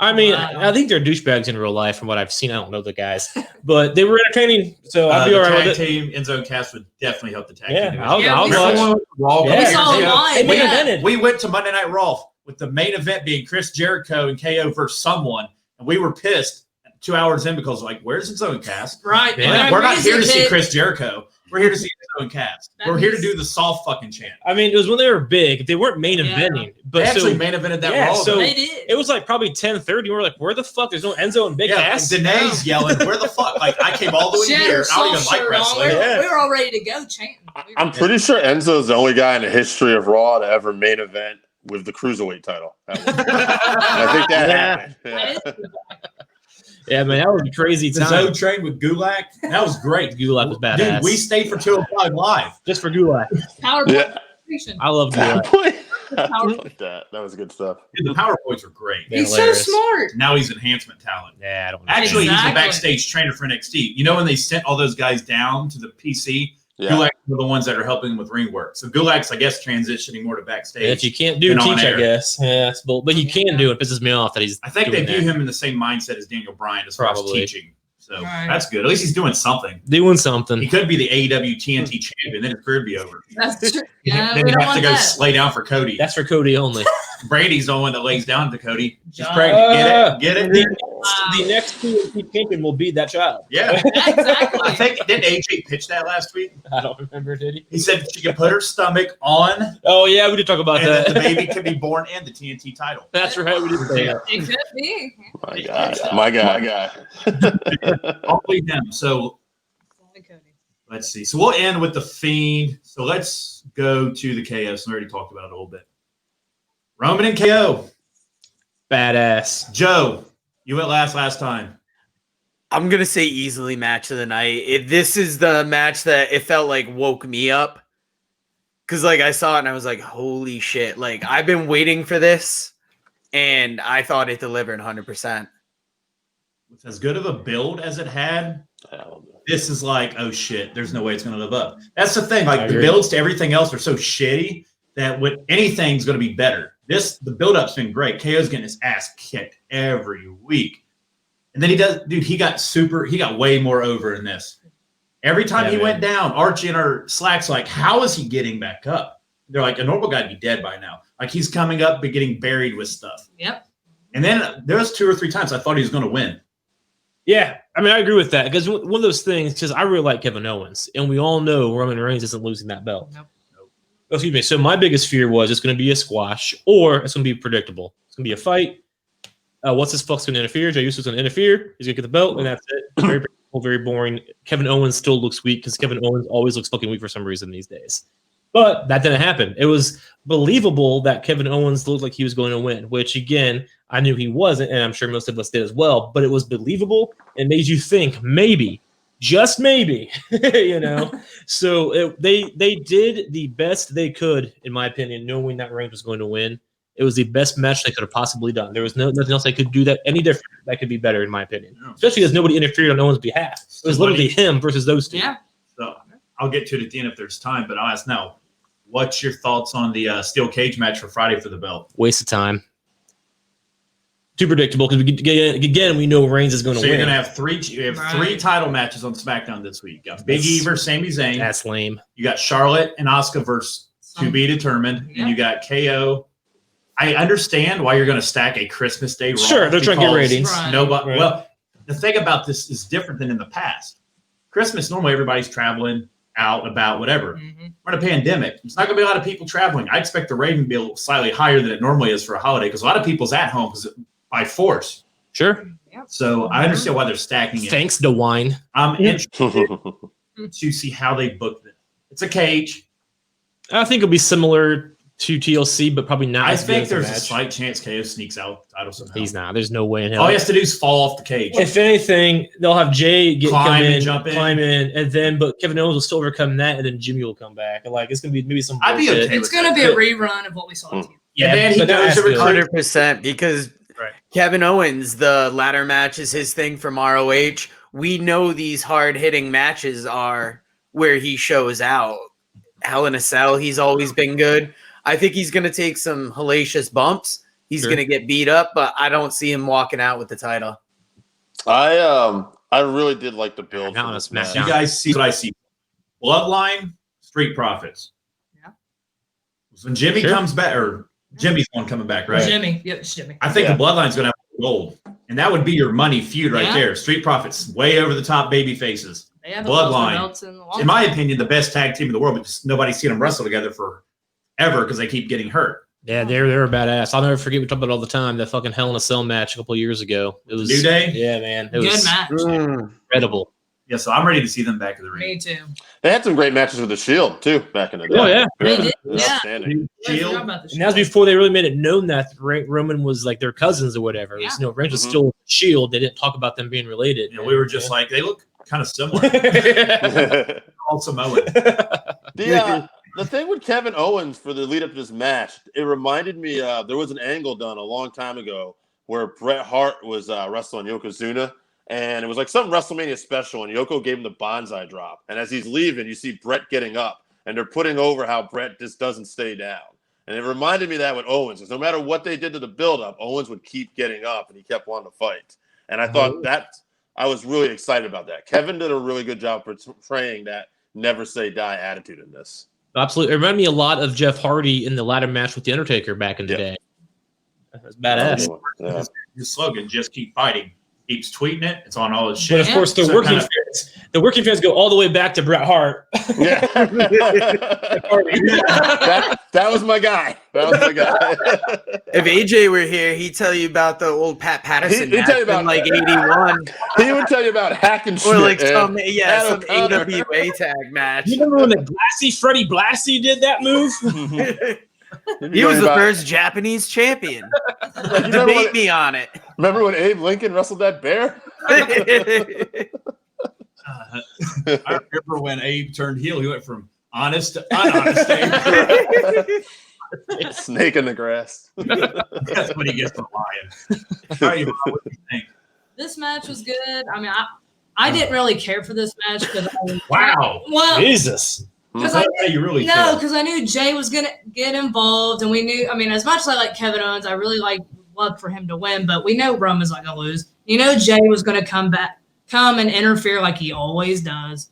I mean, Wow. I think they're douchebags in real life, from what I've seen. I don't know the guys, but they were entertaining, so I'd be all the right tag with it. team, Enzo and Cass would definitely help the tag Yeah, team. I'll Yeah, we watch. saw- Raw. Yeah. We saw Yeah. him live. They main Yeah. evented. We went to Monday Night Raw with the main event being Chris Jericho and KO versus someone, and we were pissed 2 hours in because like, where's Enzo and Cass? Right. Yeah. That We're not here to music see hit- Chris Jericho. We're here to see Enzo and Cass. That We're here to music- do the soft fucking chant. I mean, it was when they were big. They weren't main Yeah. eventing, They but actually so main evented that yeah, Raw. so- though. They did. it was like probably 10:30. We're like, where the fuck? There's no Enzo and Big yeah, Cass. and Danae's yelling, "Where the fuck?" Like I came all the way She had here. her I don't even soft like shirt on. wrestling. Yeah. We were all ready to go chanting. I'm pretty sure Enzo's the only guy in the history of Raw to ever main event with the cruiserweight title. I think that happened. Yeah. Yeah, man, that was a crazy The time. Zone train with Gulak, that was great. Gulak was badass. Dude, we stayed for 205 live. just for Gulak. PowerPoint Yeah. presentation. I love Gulak. I like that. That was good stuff. Dude, the PowerPoints were great. Yeah. He's so hilarious. smart. Now he's enhancement talent. Yeah, I don't know. Actually, he's Exactly. a backstage trainer for NXT. You know when they sent all those guys down to the PC, Yeah. Gulak were the ones that are helping with ring work. So Gulak's, I guess, transitioning more to backstage. if you can't do and on teach, I air. guess. Yeah, it's bull. But he can do it. Pisses me off that he's. I think they doing view that. him in the same mindset as Daniel Bryan as far as Probably. teaching. So Right. that's good. At least he's doing something. doing He something. could be the AEW TNT champion, then his career would be over. That's true. Yeah, then we he'd don't have to want go that. lay down for Cody. That's for Cody only. Brady's the one that lays down to Cody. She's John. pregnant. Get it? Get it? The next TLC champion will be that child. Yeah. Exactly. I think, didn't AJ pitch that last week? I don't remember, did he? He said she can put her stomach on, Oh, yeah, we did talk about and that. the baby can be born and the TNT title. That's right, we did say that. It could be. My guy. Only him. So Only Cody. let's see. So we'll end with the Fiend. So let's go to the KO. So we already talked about it a little bit. Roman and KO. Badass. Joe, you went last time. I'm gonna say easily match of the night. This is the match that it felt like woke me up. Cause like I saw it and I was like, holy shit. Like I've been waiting for this and I thought it delivered 100%. With as good of a build as it had, this is like, oh shit, there's no way it's going to live up. That's the thing. Like the builds to everything else are so shitty that with anything's going to be better. The build-up's been great. KO's getting his ass kicked every week. And then he got way more over in this. Every time he went down, Archie and our Slack's like, how is he getting back up? They're like, a normal guy'd be dead by now. Like he's coming up but getting buried with stuff. Yep. And then there was 2 or 3 times I thought he was going to win. Yeah, I mean, I agree with that because one of those things, because I really like Kevin Owens, and we all know Roman Reigns isn't losing that belt. Nope. Oh, excuse me. So my biggest fear was it's going to be a squash or it's going to be predictable. It's going to be a fight. What's this fuck's going to interfere? Jey Uso's going to interfere. He's going to get the belt, and that's it. Very predictable, very boring. Kevin Owens still looks weak because Kevin Owens always looks fucking weak for some reason these days. But that didn't happen. It was believable that Kevin Owens looked like he was going to win, which, again, I knew he wasn't, and I'm sure most of us did as well. But it was believable and made you think maybe, just maybe, So they did the best they could, in my opinion, knowing that Reigns was going to win. It was the best match they could have possibly done. There was nothing else they could do that any different that could be better, in my opinion. Especially because nobody interfered on Owens' behalf. It was literally him versus those two. Yeah. So I'll get to it at the end if there's time, but I'll ask now, what's your thoughts on the steel cage match for Friday for the belt? Waste of time. Too predictable because we know Reigns is going to So win. you're going to have three title matches on SmackDown this week. You got Big E versus Sami Zayn. That's lame. You got Charlotte and Asuka versus to be determined. Yeah. And you got KO. I understand why you're going to stack a Christmas Day Raw. Sure, they're trying to get ratings. Right. Nobody. Well, the thing about this is different than in the past. Christmas, normally everybody's traveling out, about, whatever. Mm-hmm. We're in a pandemic. There's not going to be a lot of people traveling. I expect the rating to be slightly higher than it normally is for a holiday because a lot of people's at home by force. Sure. So I understand why they're stacking it. Thanks, DeWine. I'm interested to see how they book it. It's a cage. I think it'll be similar to TLC, but probably not. I as good think as the there's a match. slight chance KO sneaks out the title somehow. He's not. There's no way in hell. All he has to do is fall off the cage. If anything, they'll have Jay Climb in, and then but Kevin Owens will still overcome that, and then Jimmy will come back. And like it's gonna be maybe some. I'd be bullshit. okay. It's going to be a rerun of what we saw. On TV. Yeah, and he but that goes to has to- recruit. 100% because Kevin Owens, the ladder match is his thing from ROH. We know these hard-hitting matches are where he shows out. Hell in a Cell, he's always been good. I think he's going to take some hellacious bumps. He's going to get beat up, but I don't see him walking out with the title. I really did like the build. Not for on a this match. SmackDown. You guys see what I see. Bloodline, Street Profits. Yeah. When Jimmy comes back, or Jimmy's one coming back, right? Jimmy. Yep, it's Jimmy. I think the Bloodline's going to have gold. And that would be your money feud right Yeah. there. Street Profits, way over the top baby faces. They have the Bloodline. belts in the long In my opinion, the best tag team in the world, but just nobody's seen them wrestle together forever because they keep getting hurt. Yeah, they're a badass. I'll never forget. We talk about it all the time. That fucking Hell in a Cell match a couple of years ago. It was New Day? Yeah, man. It Good was match. incredible. Yeah, so I'm ready to see them back in the ring. Me too. They had some great matches with the Shield too back in the day. Oh yeah. They did. They're Yeah. outstanding. I Shield. forgot about the And that was Shield. before they really made it known that Roman was like their cousins or whatever. Yeah. Reigns was Mhm. still Shield. They didn't talk about them being related. You know, we were just like, they look kind of similar. All Samoan. The thing with Kevin Owens for the lead up to this match, it reminded me there was an angle done a long time ago where Bret Hart was wrestling Yokozuna, and it was like some WrestleMania special, and Yoko gave him the bonsai drop. And as he's leaving, you see Bret getting up, and they're putting over how Bret just doesn't stay down. And it reminded me of that with Owens, because no matter what they did to the build-up, Owens would keep getting up, and he kept wanting to fight. And I thought I was really excited about that. Kevin did a really good job portraying that never say die attitude in this. Absolutely. It reminded me a lot of Jeff Hardy in the ladder match with The Undertaker back in the day. That's badass. Yeah. His slogan, just keep fighting. keeps tweeting it. It's on all his But shit. of course, the So working kinda- fans, go all the way back to Bret Hart. Yeah. that was my guy. If AJ were here, he'd tell you about the old Pat Patterson He'd tell you match about in like 81. He would tell you about hacking shit. Or like man. some Adam AWA tag match. You remember when Freddie Blassie did that move? He was the first Japanese champion. Debate me on it. Remember when Abe Lincoln wrestled that bear? I remember when Abe turned heel. He went from honest to unhonest. Snake in the grass. That's what he gets for lying. All right, Rob, what do you think? This match was good. I mean, I didn't really care for this match because Wow. well, Jesus. because That's how you really no, feel. because I knew Jay was gonna get involved, and we knew. I mean, as much as I like Kevin Owens, I really love for him to win, but we know Roman's not gonna lose. You know, Jay was gonna come and interfere like he always does,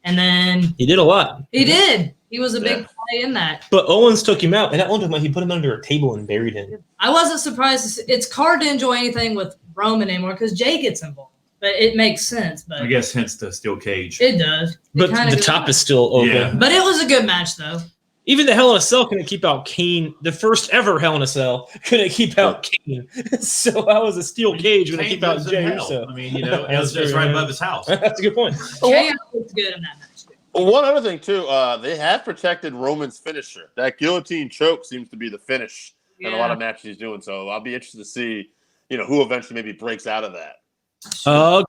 and then He did a lot. he did. He was a big play in that. But Owens took him out, and at one time he put him under a table and buried him. I wasn't surprised. It's hard to enjoy anything with Roman anymore because Jay gets involved, but it makes sense. But I guess hence the steel cage. it does. But the top is still open. Yeah. But it was a good match, though. Even the Hell in a Cell couldn't keep out Kane. The first ever Hell in a Cell couldn't keep out Kane. So I was a steel cage going to keep out lives in Jay hell. Uso. I mean, it was just right above his house. That's a good point. Jay looked good in that match, too. One other thing too, they have protected Roman's finisher. That guillotine choke seems to be the finish in a lot of matches he's doing. So I'll be interested to see, who eventually maybe breaks out of that.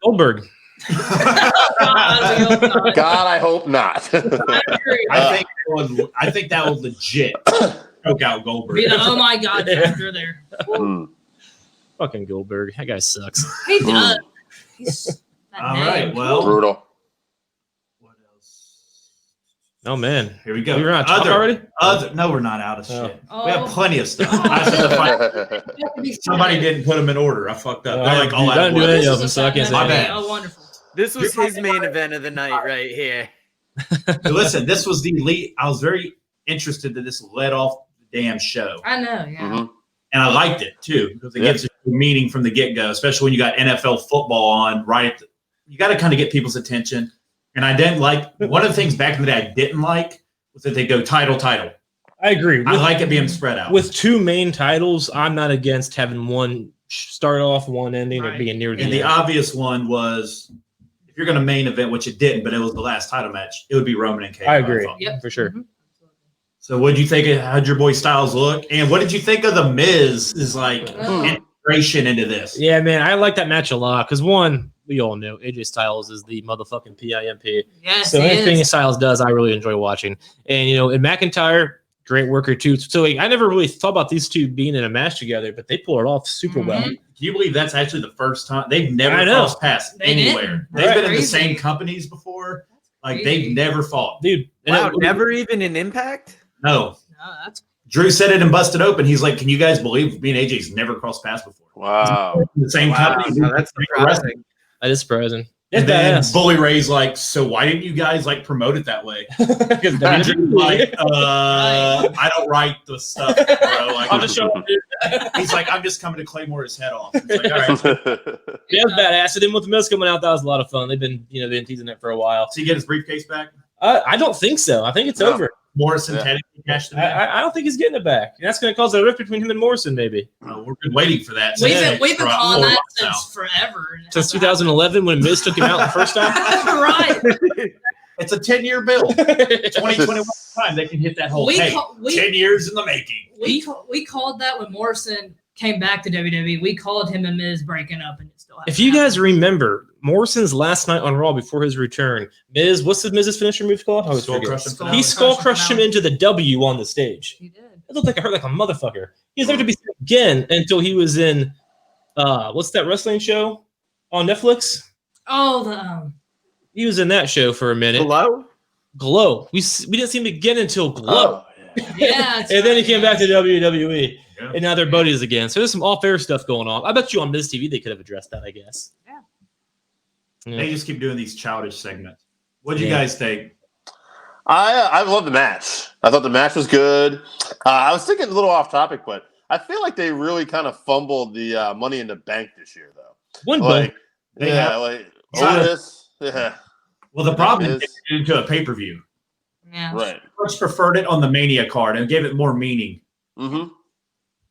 Goldberg. God, I hope not. I think that will legit choke out Goldberg. Be the oh my god factor there. Fucking Goldberg. That guy sucks. He does. He's that All name. right, well, Brutal. what else? Oh, man. Here we go. We were on top already? No, we're not out of shit. Oh. We have plenty of stuff. I said somebody didn't put them in order. I fucked up. They're like all I out didn't of do order. any of them, so I can't say My anything. bad. Oh, wonderful. This was his main event of the night right here. Listen, this was the lead. I was very interested that this led off the damn show. I know, yeah. Mhm. And I liked it too because it gives it meaning from the get-go, especially when you got NFL football on you got to kind of get people's attention. And I didn't like one of the things back in the day I didn't like was that they go title. I agree. I like it being spread out. With two main titles, I'm not against having one start off, one ending, or Right. being near the And the end. obvious one was if you're going to main event, which it didn't, but it was the last title match, it would be Roman and Kane. I agree. thought. Yep. For sure. Mhm. So what did you think? How'd your boy Styles look? And what did you think of the Miz? Is like Oh. integration into this? Yeah, man, I like that match a lot because one, we all know AJ Styles is the motherfucking PIMP. Yes, So he anything is. Styles does, I really enjoy watching. And and McIntyre, great worker too. So I never really thought about these two being in a match together, but they pull it off super well. Mhm. Can you believe that's actually the first time they've never I know. crossed paths They anywhere? didn't. They've Right. been in the Crazy. same companies before. Like Crazy. they've never fought. Dude. and Wow, it- never even in Impact? No. No, that's Drew said it and busted open. He's like, "Can you guys believe me and AJ's never crossed paths before?" Wow. The same Wow, company. no, that's surprising. That is surprising. And It's then badass. Bully Ray's like, "So why didn't you guys like promote it that way?" Because And Drew's like, WWE. I don't write the stuff, bro. Like, I'll just show up. he's like, "I'm just coming to claymore his head off." It's like, all right. Yeah, it was badass. And then with the Miz coming out, that was a lot of fun. They've been teasing it for a while. So you get his briefcase back. I don't think so. I think it's No. over. Morrison Yeah. technically cashed it in. I don't think he's getting it back. And that's going to cause a rift between him and Morrison, maybe. We've been waiting for that. we've since been for calling 4 that months now. since forever. and it Since hasn't 2011 when Miz took him out the first time. happened. Right. It's a 10-year bill. 2021 time they can hit that whole. We Hey, call- we- 10 years in the making. We called that when Morrison came back to WWE. We called him and Miz breaking up, and it still hasn't If you guys happened. remember Morrison's last night on Raw before his return, Miz, what's Miz's finisher move called? I always Skull forget. crushing Skull finale. He skull crushed him finale. into the W on the stage. He did. It looked like it hurt like a motherfucker. He was never to be seen again until he was in what's that wrestling show on Netflix? Oh, the He was in that show for a minute. Hello? Glow. We didn't see him again until Glow. Oh, yeah. yeah. it's And then he right, came yeah. back to WWE. Yeah. And now they're buddies again. So there's some off-air stuff going on. I bet you on Miz TV they could have addressed that, I guess. Yeah. They just keep doing these childish segments. What do you Yeah. guys think? I love the match. I thought the match was good. I was thinking a little off topic, but I feel like they really kind of fumbled the Money in the Bank this year, though. When Like like Otis. Yeah. Well, the problem is Miz. it into a pay-per-view. Yeah. Right. Much preferred it on the Mania card and gave it more meaning. Mm-hmm.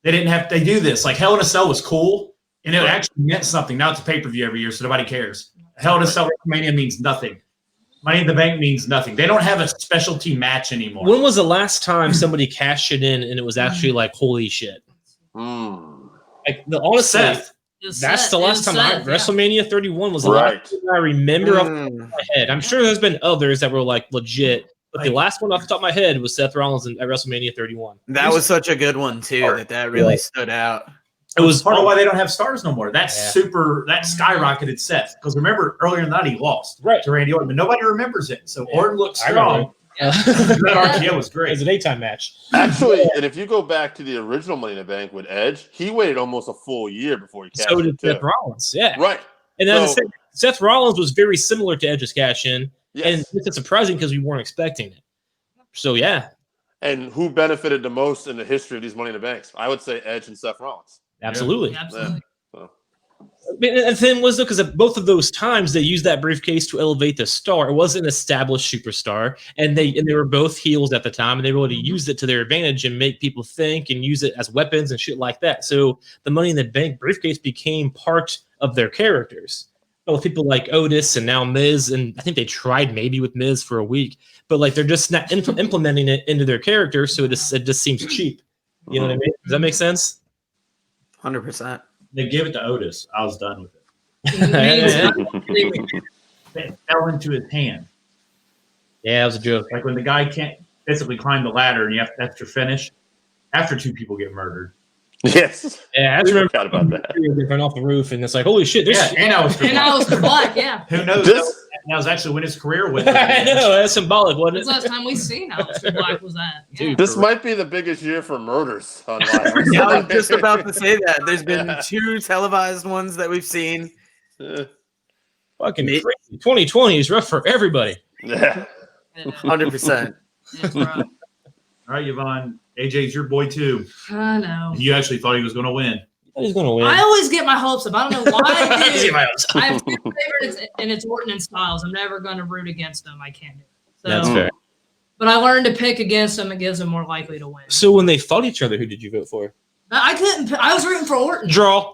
They didn't have to do this. Like Hell in a Cell was cool, and it Right. actually meant something. Now it's a pay-per-view every year, so nobody cares. Hell in a Cell WrestleMania means nothing. Money in the Bank means nothing. They don't have a specialty match anymore. When was the last time somebody cashed it in and it was actually like, holy shit? Like, honestly, Seth. that's the last time WrestleMania 31 was the Right. last time I remember off the top of my head. I'm sure there's been others that were like legit, but the last one off the top of my head was Seth Rollins at WrestleMania 31. That was such a good one too. That really stood out. It was part of why they don't have stars no more. That's that skyrocketed Seth. Because remember, earlier in the night he lost to Randy Orton, but nobody remembers it. So Orton looked strong. That RKO was great. It was a daytime match. Actually, and if you go back to the original Money in the Bank with Edge, he waited almost a full year before he cashed So in. did Seth Rollins, yeah. Right. And as I said, Seth Rollins was very similar to Edge's cash in, and it's surprising because we weren't expecting it. So yeah. And who benefited the most in the history of these Money in the Banks? I would say Edge and Seth Rollins. Absolutely. Yeah, absolutely. And the thing was, though, because at both of those times they used that briefcase to elevate the star. It wasn't an established superstar, and they were both heels at the time, and they really used it to their advantage and make people think and use it as weapons and shit like that. So the Money in the Bank briefcase became part of their characters. But with people like Otis and now Miz, and I think they tried maybe with Miz for a week, but like they're just not implementing it into their character, so it just seems cheap. You know what I mean? Does that make sense? 100%. They gave it to Otis. I was done with it. Mm-hmm. It fell into his hand. Yeah, that was a joke. Like when the guy can't physically climb the ladder and that's your finish after two people get murdered. Yes. Yeah, I We remember forgot about that. they run off the roof, and it's like, holy shit! And I was Black, yeah. Who knows? That was actually when his career went. I know, that's symbolic, wasn't When's it? the last time we seen Aleister Black was that? Yeah. Dude, This might be the biggest year for murders on live. Yeah, I was just about to say that. There's been 2 televised ones that we've seen. Fucking crazy. 2020 is rough for everybody. Yeah. 100%. It's rough. All right, Yvonne. AJ's your boy too. I know. You actually thought he was going to win. He's gonna win. I always get my hopes up. I don't know why I do. my hopes up. I have 2 favorites, and it's Orton and Styles. I'm never going to root against them. I can't do it. So, That's fair. But I learned to pick against them. It gives them more likely to win. So when they fought each other, who did you vote for? I couldn't. I was rooting for Orton. Draw. I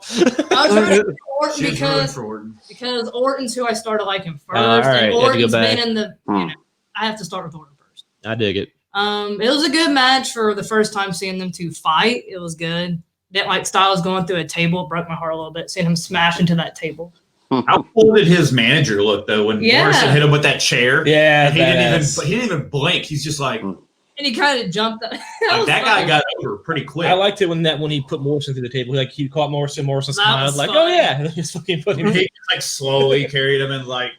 was rooting for Orton She was rooting because for Orton. Orton's who I started liking first. all right, And you had to go Orton's back. been in the. You know, I have to start with Orton first. I dig it. It was a good match for the first time seeing them 2 fight. It was good. Didn't like Styles going through a table. It broke my heart a little bit seeing him smash into that table. How cool did his manager look though when Morrison hit him with that chair? Yeah, And he didn't even blink. He's just like And he kind of jumped. That guy got over pretty quick. I liked it when he put Morrison through the table. Like he caught Morrison. Morrison That smiled was like, fun. "Oh yeah," and he just fucking put him. He just, like slowly carried him and like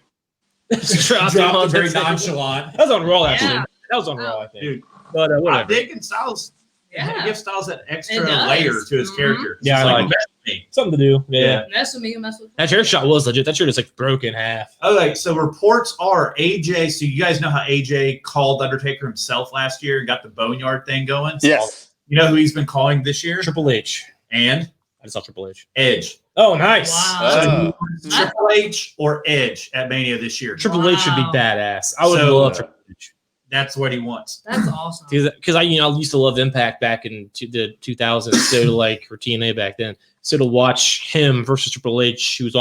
dropped him dropped on him very the table. nonchalant. That was on Raw actually. Yeah. That was on Raw, I think. Dude, But I'm whatever. digging Styles. Yeah. Give Styles that extra It does. layer to his Mhm. character. Yeah, It's I like, like mess with me. Something to do. Yeah. Mess with me, you mess with me. That chair shot was legit. That chair just like broke in half. Okay, so reports are AJ. So you guys know how AJ called Undertaker himself last year and got the Boneyard thing going? Yes. You know who he's been calling this year? Triple H. And I just saw Triple H. Edge. Oh, nice. Wow. So Triple H or Edge at Mania this year. Triple H should be Wow. badass. I would So, love Triple H. That's what he wants. That's awesome. Because I used to love Impact back in the 2000s, so to like or TNA back then. So to watch him versus Triple H, who was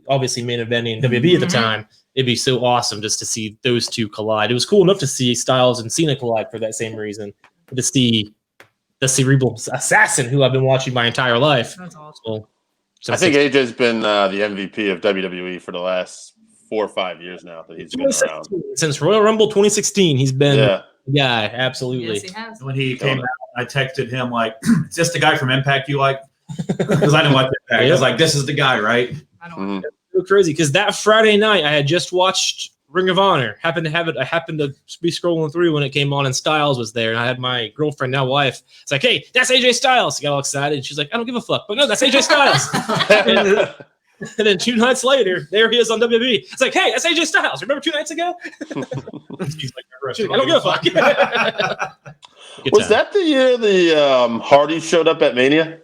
obviously main eventing WWE at the Mhm. time, it'd be so awesome just to see those two collide. It was cool enough to see Styles and Cena collide for that same reason, but to see the cerebral assassin who I've been watching my entire life. That's awesome. Well, I think AJ's been the MVP of WWE for the last 4 or 5 years now that he's been around. Since Royal Rumble 2016, he's been Yeah. the guy. Absolutely. Yes, he has. When he came out, I texted him like, "Is this the guy from Impact you like?" Because I didn't watch Impact. I was like, "This is the guy, right?" I don't. Mhm. So crazy because that Friday night I had just watched Ring of Honor. Happened to have it. I happened to be scrolling through when it came on and Styles was there, and I had my girlfriend, now wife. It's like, "Hey, that's AJ Styles." I got all excited, and she's like, "I don't give a fuck," but no, that's AJ Styles. And then 2 nights later, there he is on WWE. It's like, "Hey, that's AJ Styles. Remember 2 nights ago?" He's like, She's like, "I don't give a fuck." Good Was time. that the year the Hardys showed up at Mania?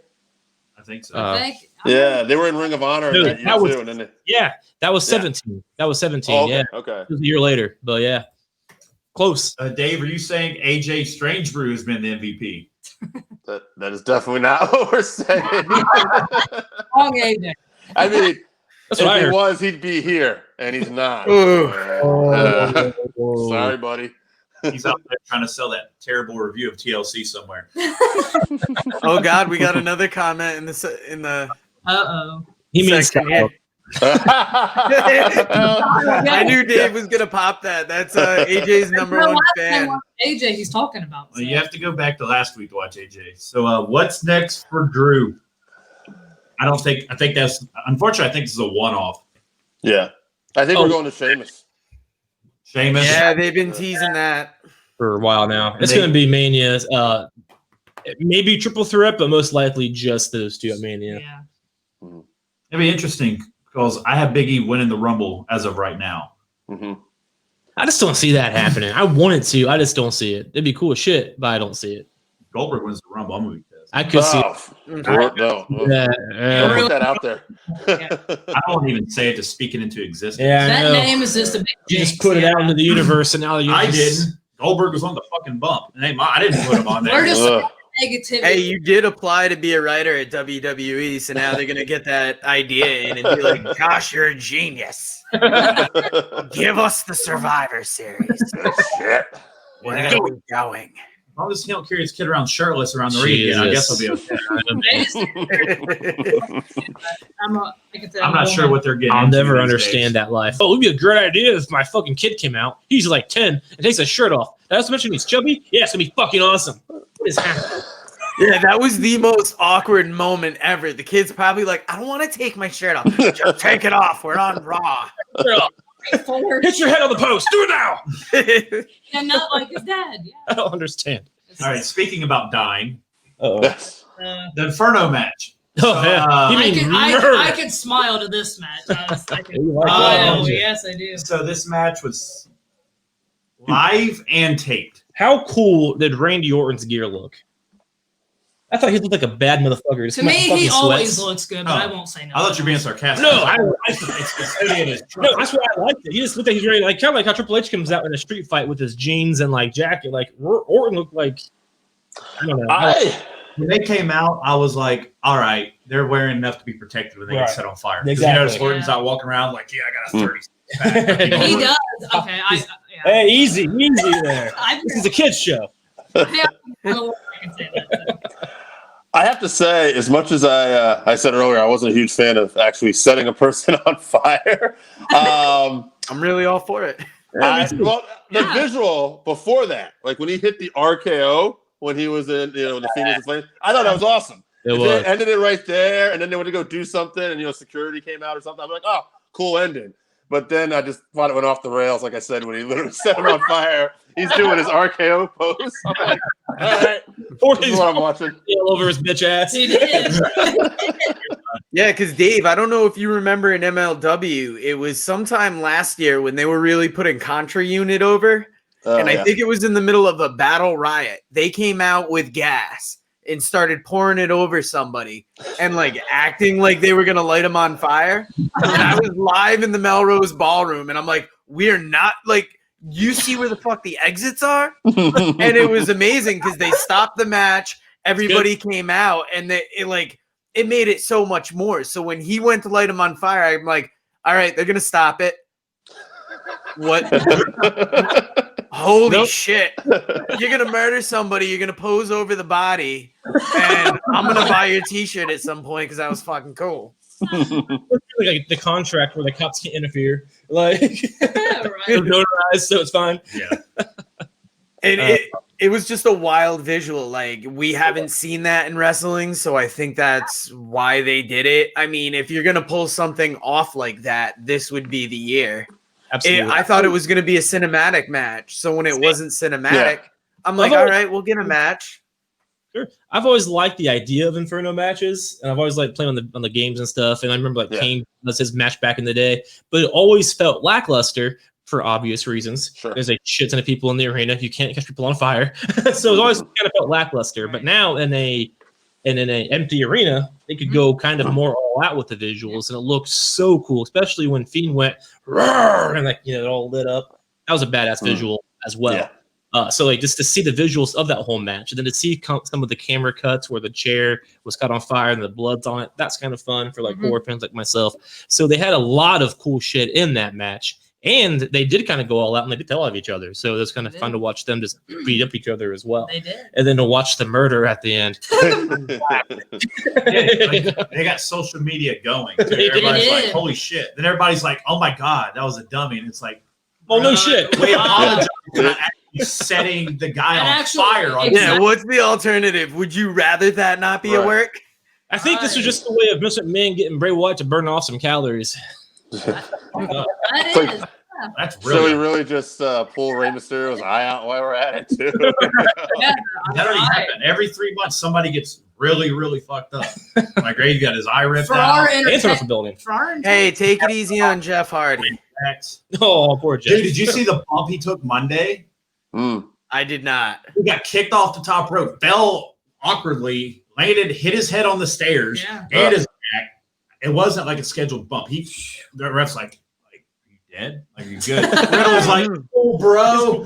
I think so. Uh, I think Yeah, they were in Ring of Honor Dude, that year that was- too. And then that was 17. That was 17. Yeah, okay. it was a year later, but yeah, close. Dave, are you saying AJ Strangebrew has been the MVP? That is definitely not what we're saying. Wrong AJ. I mean, That's what I if he heard. was, he'd be here, and he's not. Sorry, buddy. He's out there trying to sell that terrible review of TLC somewhere. Oh God, we got another comment in the Uh-oh. He means section here. I knew Dave was gonna pop that. That's AJ's number one fan. AJ he's talking about. Well, you have to go back to last week to watch AJ. So what's next for Drew? I think that's unfortunately. I think this is a one-off. Yeah, I think we're going to Sheamus. Sheamus. Yeah, they've been teasing that. for a while now. It's going to be Mania. Maybe triple threat, but most likely just those two at Mania. Yeah. It'd be interesting because I have Big E winning the Rumble as of right now. Mm-hmm. I just don't see that happening. I wanted to. I just don't see it. It'd be cool as shit, but I don't see it. Goldberg wins the Rumble. I'm gonna be pissed. I could see it. No. Yeah, Don't put that out there. I don't even say it to speak it into existence. yeah, I That know. name is just a big You just jinx, put it yeah. out into the universe, and now the I universe. didn't. Goldberg was on the fucking bump. And I didn't put him on there. We're just Ugh. negativity. Hey, you did apply to be a writer at WWE, so now they're gonna get that idea in and be like, "Gosh, you're a genius. Give us the Survivor Series. Shit. Where are we going?" As long as he don't carry his kid around shirtless around the ring again, I guess I'll be okay. I'm not sure what they're getting. I'll into never these understand days. that life. Oh, it'd be a great idea if my fucking kid came out. He's like 10 and takes his shirt off. Not to mention he's chubby. Yeah, it's gonna be fucking awesome. What is happening? Yeah, that was the most awkward moment ever. The kid's probably like, "I don't want to take my shirt off. Just take it off. We're on Raw." Hit your head on the post. Do it now. And not like his dad. Yeah. I don't understand. All right, speaking about dying, Yes. the Inferno match. Oh, yeah. You mean murder? I could smile to this match. You like that, Oh, don't you? yes, I do. So this match was live and taped. How cool did Randy Orton's gear look? I thought he looked like a bad motherfucker. Just To come out me, in fucking he always sweats. looks good, but Oh. I won't say no. I thought you were being sarcastic. No, no, that's what I liked it. He just looked like he's ready, like kind of like how Triple H comes out in a street fight with his jeans and like jacket. Like Orton looked like I don't know. When they came out, I was like, all right, they're wearing enough to be protected when they Right. get set on fire. Because Exactly. you notice Orton's Yeah. out walking around like, yeah, I got a 30 He does. Okay, yeah. Hey, easy there. I This is a kids show. I can say that. I have to say, as much as I said earlier, I wasn't a huge fan of actually setting a person on fire. I'm really all for it. The Yeah. visual before that, like when he hit the RKO when he was in, the Phoenix and Flames, I thought that was awesome. It They was. ended it right there, and then they went to go do something, and security came out or something. I'm like, oh, cool ending. But then I just thought it went off the rails, like I said, when he literally set him on fire. He's doing his RKO pose. I'm like, all right, this is what I'm watching. All over his bitch ass. He did. Yeah, because Dave, I don't know if you remember in MLW, it was sometime last year when they were really putting Contra Unit over. And I think it was in the middle of a battle riot. They came out with gas and started pouring it over somebody and like acting like they were going to light them on fire. And I was live in the Melrose Ballroom and I'm like, we're not like, you see where the fuck the exits are? And it was amazing because they stopped the match. Everybody came out and it made it so much more. So when he went to light him on fire, I'm like, all right, they're going to stop it. What? Holy shit. You're going to murder somebody. You're going to pose over the body. And I'm going to buy your t-shirt at some point because that was fucking cool. Like the contract where the cops can't interfere. Like Right. it's notarized, so it's fine. Yeah. And it was just a wild visual. Like, we haven't seen that in wrestling, so I think that's why they did it. I mean, if you're going to pull something off like that, this would be the year. Absolutely. I thought it was going to be a cinematic match. So when it wasn't cinematic, I'm like, all right, we'll get a match. Sure. I've always liked the idea of Inferno matches, and I've always liked playing on the games and stuff. And I remember Kane was his match back in the day, but it always felt lackluster for obvious reasons. Sure. There's a shit ton of people in the arena. You can't catch people on fire, so it always kind of felt lackluster. But now in a And in an empty arena, they could go kind of more all out with the visuals, and it looked so cool, especially when Fiend went roar and it all lit up. That was a badass visual as well. Yeah. So like just to see the visuals of that whole match, and then to see some of the camera cuts where the chair was caught on fire and the blood's on it, that's kind of fun for like horror fans like myself. So they had a lot of cool shit in that match. And they did kind of go all out and they did tell of each other. So it was kind of fun to watch them just beat up each other as well. They did. And then to watch the murder at the end. They got social media going. Too. They Everybody's did. like, holy shit. Then everybody's like, oh my God, that was a dummy. And it's like, Oh, no shit. We apologize for not actually setting the guy on fire. Yeah, what's the alternative? Would you rather that not be a work? I think this was just a way of Mr. McMahon getting Bray Wyatt to burn off some calories. That is. That's So we really really just pull Rey Mysterio's eye out while we're at it too. that already happened. Every 3 months, somebody gets really, really fucked up. Like Ray got his eye ripped For out. our And turn off the building. Hey, take it easy on Jeff Hardy. Oh, poor Jeff. Dude, did you see the bump he took Monday? I did not. He got kicked off the top rope, fell awkwardly, landed, hit his head on the stairs, and his back. It wasn't like a scheduled bump. The ref's like, you dead? Like, you good? Riddle was like, oh, bro.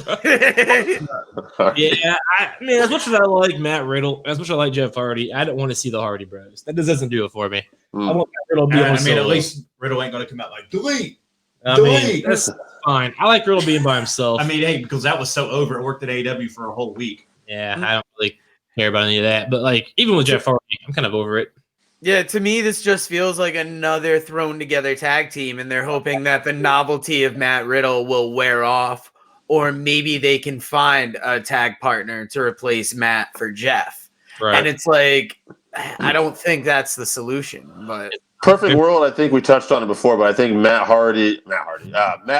Yeah, I mean, as much as I like Matt Riddle, as much as I like Jeff Hardy, I don't want to see the Hardy Bros. That just doesn't do it for me. I want Matt Riddle to be on I mean, solo. at least Riddle ain't going to come out like, delete. I mean, that's fine. I like Riddle being by himself. I mean, hey, because that was so over. It worked at AEW for a whole week. Yeah, I don't really care about any of that. But like, even with Jeff Hardy, I'm kind of over it. Yeah, to me, this just feels like another thrown together tag team, and they're hoping that the novelty of Matt Riddle will wear off, or maybe they can find a tag partner to replace Matt for Jeff. Right. And it's like, I don't think that's the solution, but Perfect world, I think we touched on it before, but I think Matt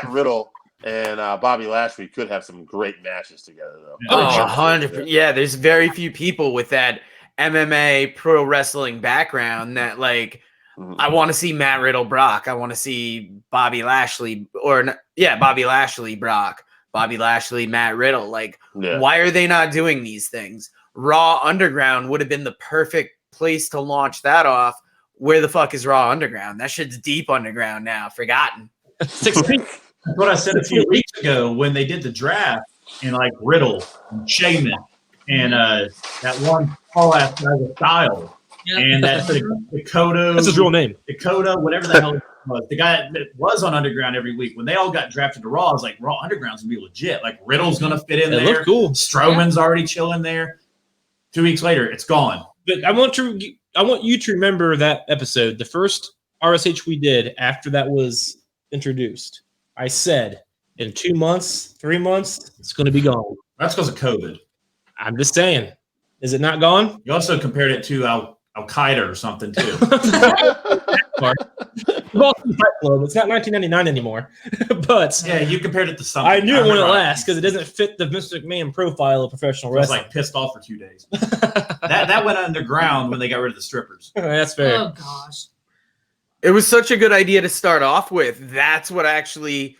Riddle and Bobby Lashley could have some great matches together, though. 100%. Yeah, there's very few people with that MMA pro wrestling background that like I want to see Matt Riddle Brock. I want to see Bobby Lashley Bobby Lashley Brock, Bobby Lashley Matt Riddle. Like, why are they not doing these things? Raw Underground would have been the perfect place to launch that off. Where the fuck is Raw Underground? That shit's deep underground now, forgotten. 6 feet. That's what I said a few weeks ago when they did the draft, and like Riddle and Shaman and that one tall ass guy with Styles and that Dakota. That's his real name. Dakota, whatever the hell it was. The guy that was on Underground every week. When they all got drafted to Raw, I was like, Raw Underground's gonna be legit. Like Riddle's gonna fit in there. It looked cool. Strowman's already chilling there. 2 weeks later, it's gone. But I want you to remember that episode, the first RSH we did after that was introduced. I said, in 2 months, 3 months, it's going to be gone. That's because of COVID. I'm just saying. Is it not gone? You also compared it to Al Qaeda or something, too. Boston Fight Club. It's not 1999 anymore. But yeah, you compared it to something. I knew it wouldn't last because it doesn't fit the Vince McMahon profile of professional wrestling. I was like pissed off for 2 days. that went underground when they got rid of the strippers. That's fair. Oh gosh. It was such a good idea to start off with. That's what actually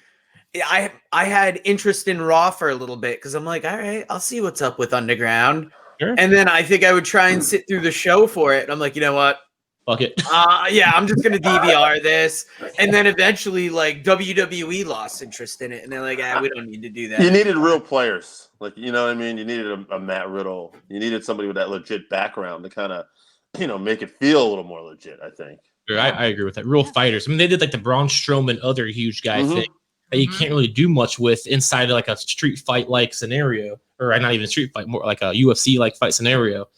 I had interest in Raw for a little bit because I'm like, all right, I'll see what's up with Underground. Sure. And then I think I would try and sit through the show for it. And I'm like, you know what? Fuck it. Yeah, I'm just gonna DVR this. And then eventually, like WWE lost interest in it, and they're like, we don't need to do that. You needed real players, like you know what I mean. You needed a Matt Riddle. You needed somebody with that legit background to kind of, make it feel a little more legit. I think. Sure, I agree with that. Real fighters. I mean, they did like the Braun Strowman, other huge guy thing that you can't really do much with inside of like a street fight like scenario, or not even street fight, more like a UFC like fight scenario.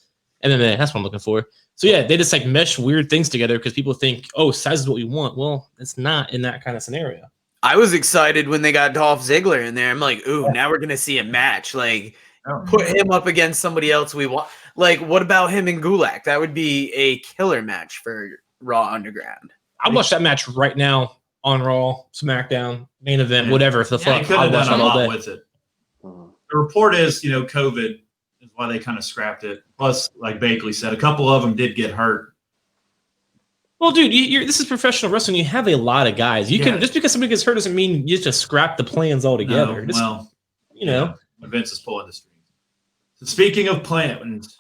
And then that's what I'm looking for. So yeah, they just like mesh weird things together because people think, oh, size is what we want. Well, it's not in that kind of scenario. I was excited when they got Dolph Ziggler in there. I'm like, ooh, now we're gonna see a match. Like, put him up against somebody else we want. Like, what about him and Gulak? That would be a killer match for Raw Underground. I'll watch that match right now on Raw, SmackDown, main event, whatever. If the fuck, They could have I'll watch done it a all lot day. with it. The report is, COVID is why they kind of scrapped it. Plus, like Bakley said, a couple of them did get hurt. Well, dude, this is professional wrestling. You have a lot of guys. You can just because somebody gets hurt doesn't mean you just scrap the plans altogether. Vince is pulling the strings. So speaking of plans,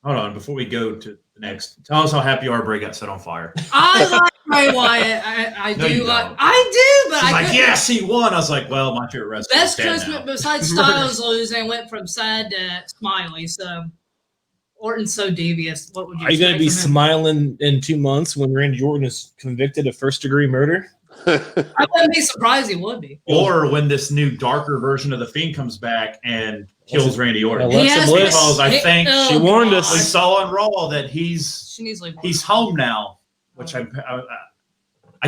Hold on, before we go to the next, tell us how happy you are Bray got set on fire. I like Bray Wyatt. I No, do you like. don't. I do, but She's I like, couldn't- yes, he won. I was like, well, my favorite wrestler. Best is dead Christmas now. besides Styles losing went from sad to smiley. So Orton's so devious. What would you? Are you going to expect be from him? smiling in 2 months when Randy Orton is convicted of first-degree murder? I wouldn't be surprised he would be. Or when this new darker version of the Fiend comes back and kills Randy Orton. Alexa has Bliss. Because I think she warned us. we saw on Raw that he's She needs to leave. home now, which I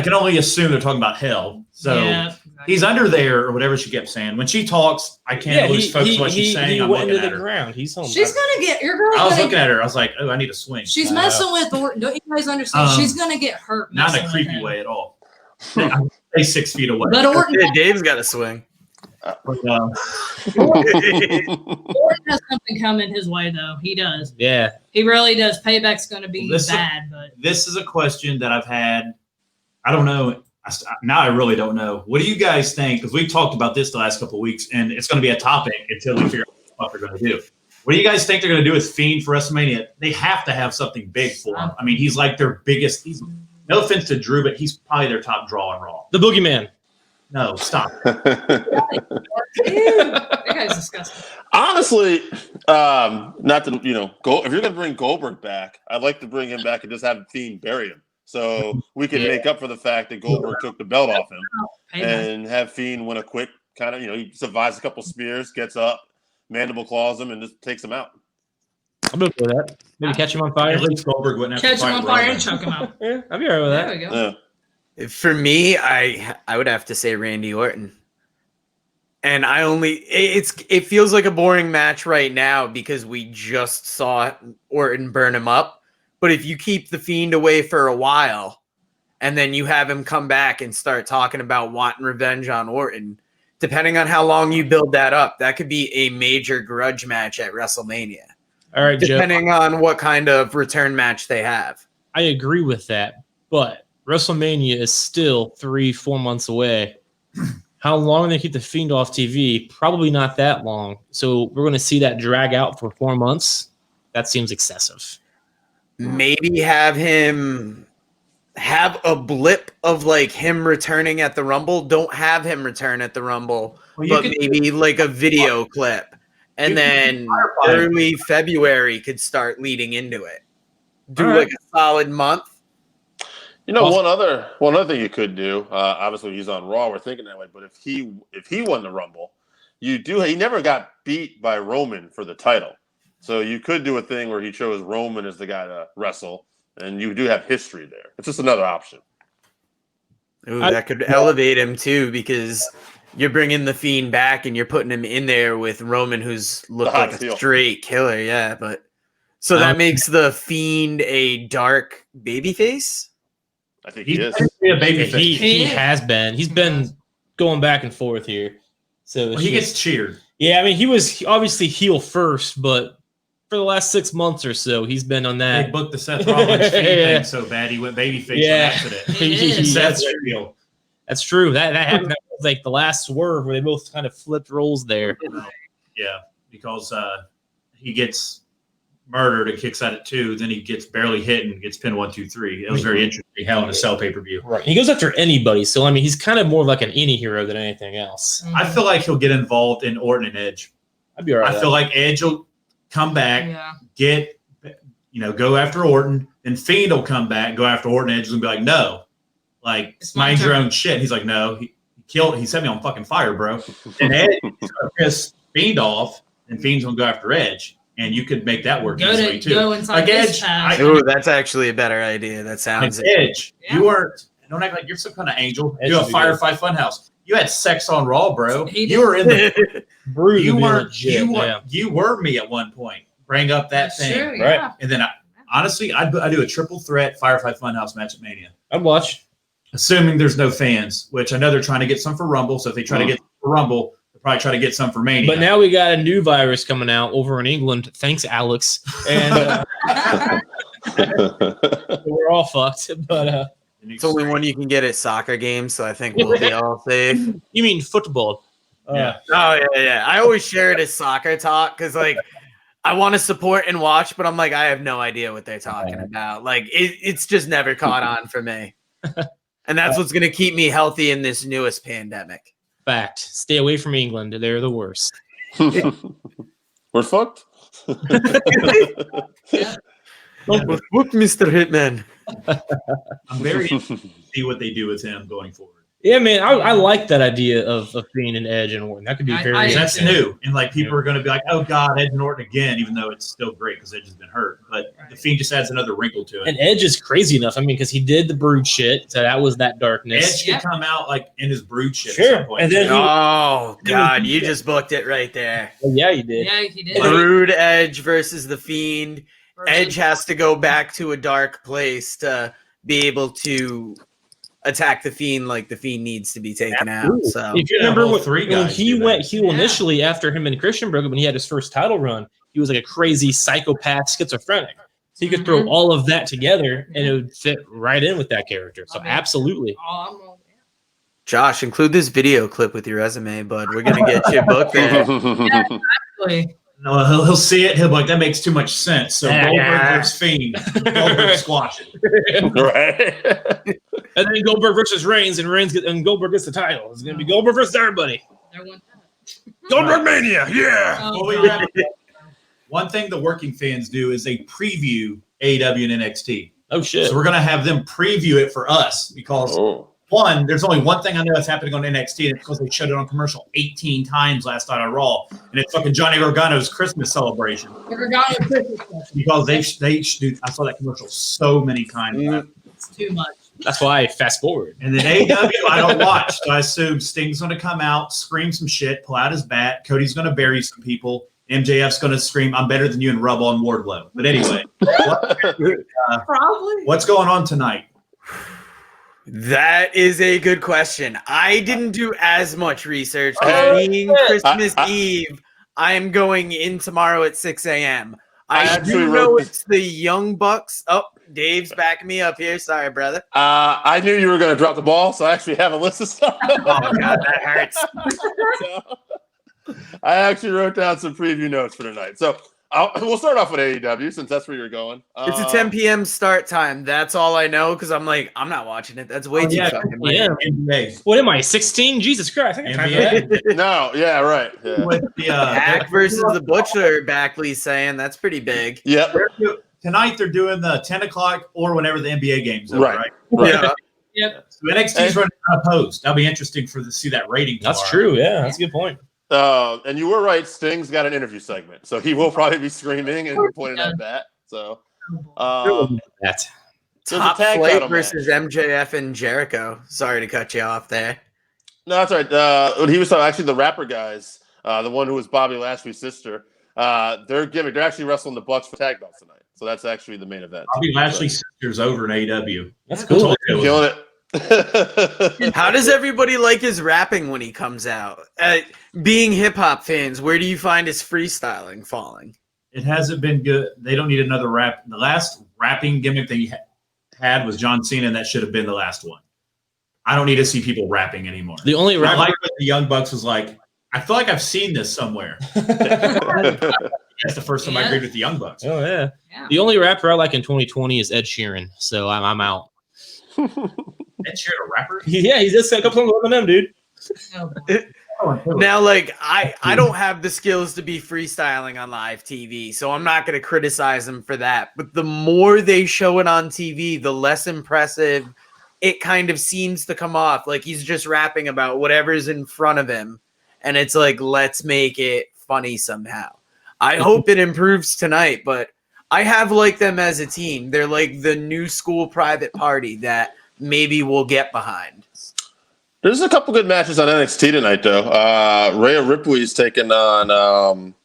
can only assume they're talking about hell. So Yeah, exactly. he's under there or whatever she kept saying. When she talks, I can't lose focus what she's saying. He I'm went looking into at the her. ground. He's home. She's gonna get your girl. I was looking at her. I was like, oh, I need a swing. She's messing with Orton. Don't you guys understand? She's gonna get hurt. Not in messing a with creepy him. way at all. I stay 6 feet away. But Orton, Yeah, Dave's got a swing. Orton has something coming his way, though. He does. Yeah. He really does. Payback's gonna be This is- bad, but This is a question that I've had. I don't know. Now I really don't know. What do you guys think? Because we talked about this the last couple of weeks, and it's going to be a topic until we figure out what they're going to do. What do you guys think they're going to do with Fiend for WrestleMania? They have to have something big for him. I mean, he's like their biggest. He's no offense to Drew, but he's probably their top draw in Raw. The Boogeyman. No, stop. that guy's disgusting. Honestly, not to go. If you're going to bring Goldberg back, I'd like to bring him back and just have Fiend bury him, so we can make up for the fact that Goldberg took the belt off him, and have Fiend win a quick kind of. He survives a couple spears, gets up, mandible claws him, and just takes him out. I'm good for that. Maybe catch him on fire. At least Goldberg wouldn't have Catch to him fight on fire Roman. and choke him out. Yeah, I'd be all right with that. There we go. Yeah. For me, I would have to say Randy Orton. And it feels like a boring match right now because we just saw Orton burn him up. But if you keep the Fiend away for a while and then you have him come back and start talking about wanting revenge on Orton, depending on how long you build that up, that could be a major grudge match at WrestleMania. All right, Joe. Depending on what kind of return match they have. I agree with that, but WrestleMania is still 3-4 months away. How long they keep the Fiend off TV? Probably not that long. So we're going to see that drag out for 4 months. That seems excessive. Maybe have him have a blip of like him returning at the Rumble. Don't have him return at the Rumble, Well, you but could- maybe like a video clip. And You could then clarify. early February could start leading into it. Do All right. like a solid month. One other thing you could do. Obviously, he's on Raw. We're thinking that way. But if he won the Rumble, he never got beat by Roman for the title. So you could do a thing where he chose Roman as the guy to wrestle, and you do have history there. It's just another option. Ooh, that could elevate him too because you're bringing the Fiend back and you're putting him in there with Roman, who's looked The like hot a heel. straight killer. Yeah, but so that makes the Fiend a dark babyface. I think he is. Be a baby face. He has been. He's been going back and forth here. So Well, he gets cheered. Yeah, I mean, he was obviously heel first, but for the last 6 months or so, he's been on They that. booked the Seth Rollins Fiend Yeah. thing so bad he went babyface Yeah. on accident. is. Seth's real. That's true. That happened. That was like the last swerve where they both kind of flipped roles there. Yeah, because he gets murdered and kicks out at 2, then he gets barely hit and gets pinned 1, 2, 3. It was very interesting. Hell in a Cell pay-per-view. Right. He goes after anybody. So, I mean, he's kind of more of like an any-hero than anything else. I feel like he'll get involved in Orton and Edge. I'd be all right. I feel like Edge will come back, go after Orton, and Fiend will come back, go after Orton. Edge will be like, no, like It's my mind your turn. own shit. He's like, no, he set me on fucking fire, bro. And Edge is gonna piss Fiend off, and Fiend's gonna go after Edge, and you could make that work easily too. Go inside Like his Edge, path. Ooh, that's actually a better idea. That sounds Like Edge, Yeah. you weren't. Don't act like you're some kind of angel. Edge You're a would be Firefly Funhouse. You had sex on Raw, bro. He You were in the. Bruce You would be weren't. legit, yeah. You were me at one point. Bring up that thing. Sure, right? yeah. And then, honestly, I do a triple threat Firefly Funhouse match at Mania, I'd watch. assuming there's no fans. Which I know they're trying to get some for Rumble. So if they try to get some for Rumble, they'll probably try to get some for Mania. But now we got a new virus coming out over in England. Thanks, Alex. And we're all fucked. But It's only one you can get at soccer games, so I think we'll be all safe. you mean football? Yeah. Oh yeah. I always share it as soccer talk because like I want to support and watch, but I'm like, I have no idea what they're talking about. Like, it's just never caught on for me. And that's what's going to keep me healthy in this newest pandemic. Fact. Stay away from England. They're the worst. We're fucked. Yeah. Look, Mr. Hitman. I'm very interested to see what they do with him going forward. Yeah, man, I like that idea of being an Edge and Orton. That could be very. That's new, and like people are going to be like, "Oh God, Edge and Orton again," even though it's still great because Edge has been hurt. But the Fiend just adds another wrinkle to it. And Edge is crazy enough. I mean, because he did the Brood shit, so that was that darkness. Edge could come out like in his Brood shit. Sure. At some point. And then Oh God, you just booked it right there. Yeah, he did. Yeah, he did. Brood Edge versus the Fiend. Edge has to go back to a dark place to be able to attack the Fiend like the Fiend needs to be taken out. So if you remember when he went heel Yeah. initially after him and Christian broke up when he had his first title run, he was like a crazy psychopath schizophrenic. So you could throw all of that together and it would fit right in with that character. So absolutely. Josh, include this video clip with your resume, bud. We're gonna get you booked there. Exactly. No, he'll see it. He'll be like, "That makes too much sense." So Goldberg versus Fiend, Goldberg squash it. Right. And then Goldberg versus Reigns, and Goldberg gets the title. It's gonna be Goldberg versus everybody. Goldberg Mania, yeah. One thing the working fans do is they preview AEW and NXT. Oh shit! So we're gonna have them preview it for us because one, there's only one thing I know that's happening on NXT, and it's because they showed it on commercial 18 times last night on Raw, and it's fucking Johnny Gargano's Christmas celebration. Because they dude, I saw that commercial so many times. It's too much. That's why I fast forward. And then AEW, I don't watch, so I assume Sting's going to come out, scream some shit, pull out his bat. Cody's going to bury some people. MJF's going to scream, "I'm better than you," and rub on Wardlow. But anyway, Probably. what's going on tonight? That is a good question. I didn't do as much research. Being Christmas Eve, I'm going in tomorrow at 6 a.m. I do know it's the Young Bucks. Oh, Dave's backing me up here. Sorry, brother. I knew you were going to drop the ball, so I actually have a list of stuff. Oh, God, that hurts. So, I actually wrote down some preview notes for tonight. So we'll start off with AEW since that's where you're going. It's a 10 p.m. start time. That's all I know because I'm like, I'm not watching it. That's way too fucking late. Yeah. NBA. What am I? 16? Jesus Christ! I think NBA. No, yeah, right. Yeah. With the, Hack versus the Butcher, Backley's saying that's pretty big. Yep. Tonight they're doing the 10 o'clock or whenever the NBA game's over, right? Yeah. Yep. So NXT's running unopposed. That'll be interesting to see that rating. That's tomorrow. true. Yeah, that's a good point. And you were right. Sting's got an interview segment, so he will probably be screaming and pointing at that. So, That. Top tag Flight title versus MJF and Jericho. Sorry to cut you off there. No, that's right. When he was talking, actually the rapper guys, the one who was Bobby Lashley's sister, they're actually wrestling the Bucks for tag belts tonight. So that's actually the main event. Bobby Lashley's sister's over in AEW. That's cool. Killing it. How does everybody like his rapping when he comes out? Being hip hop fans, where do you find his freestyling falling? It hasn't been good. They don't need another rap. The last rapping gimmick they had was John Cena, and that should have been the last one. I don't need to see people rapping anymore. The only I rapper, like what the Young Bucks was like, I feel like I've seen this somewhere. That's the first time I agreed with the Young Bucks. oh yeah. Yeah. The only rapper I like in 2020 is Ed Sheeran, so I'm out. Ed Sheeran, a rapper? Yeah, he just said a couple songs with them, dude. Oh, boy. Now, like, I don't have the skills to be freestyling on live TV, so I'm not going to criticize him for that. But the more they show it on TV, the less impressive it kind of seems to come off. Like he's just rapping about whatever's in front of him. And it's like, let's make it funny somehow. I hope it improves tonight, but I have liked them as a team. They're like the new school private party that maybe we'll get behind. There's a couple good matches on NXT tonight, though. Rhea Ripley's taking on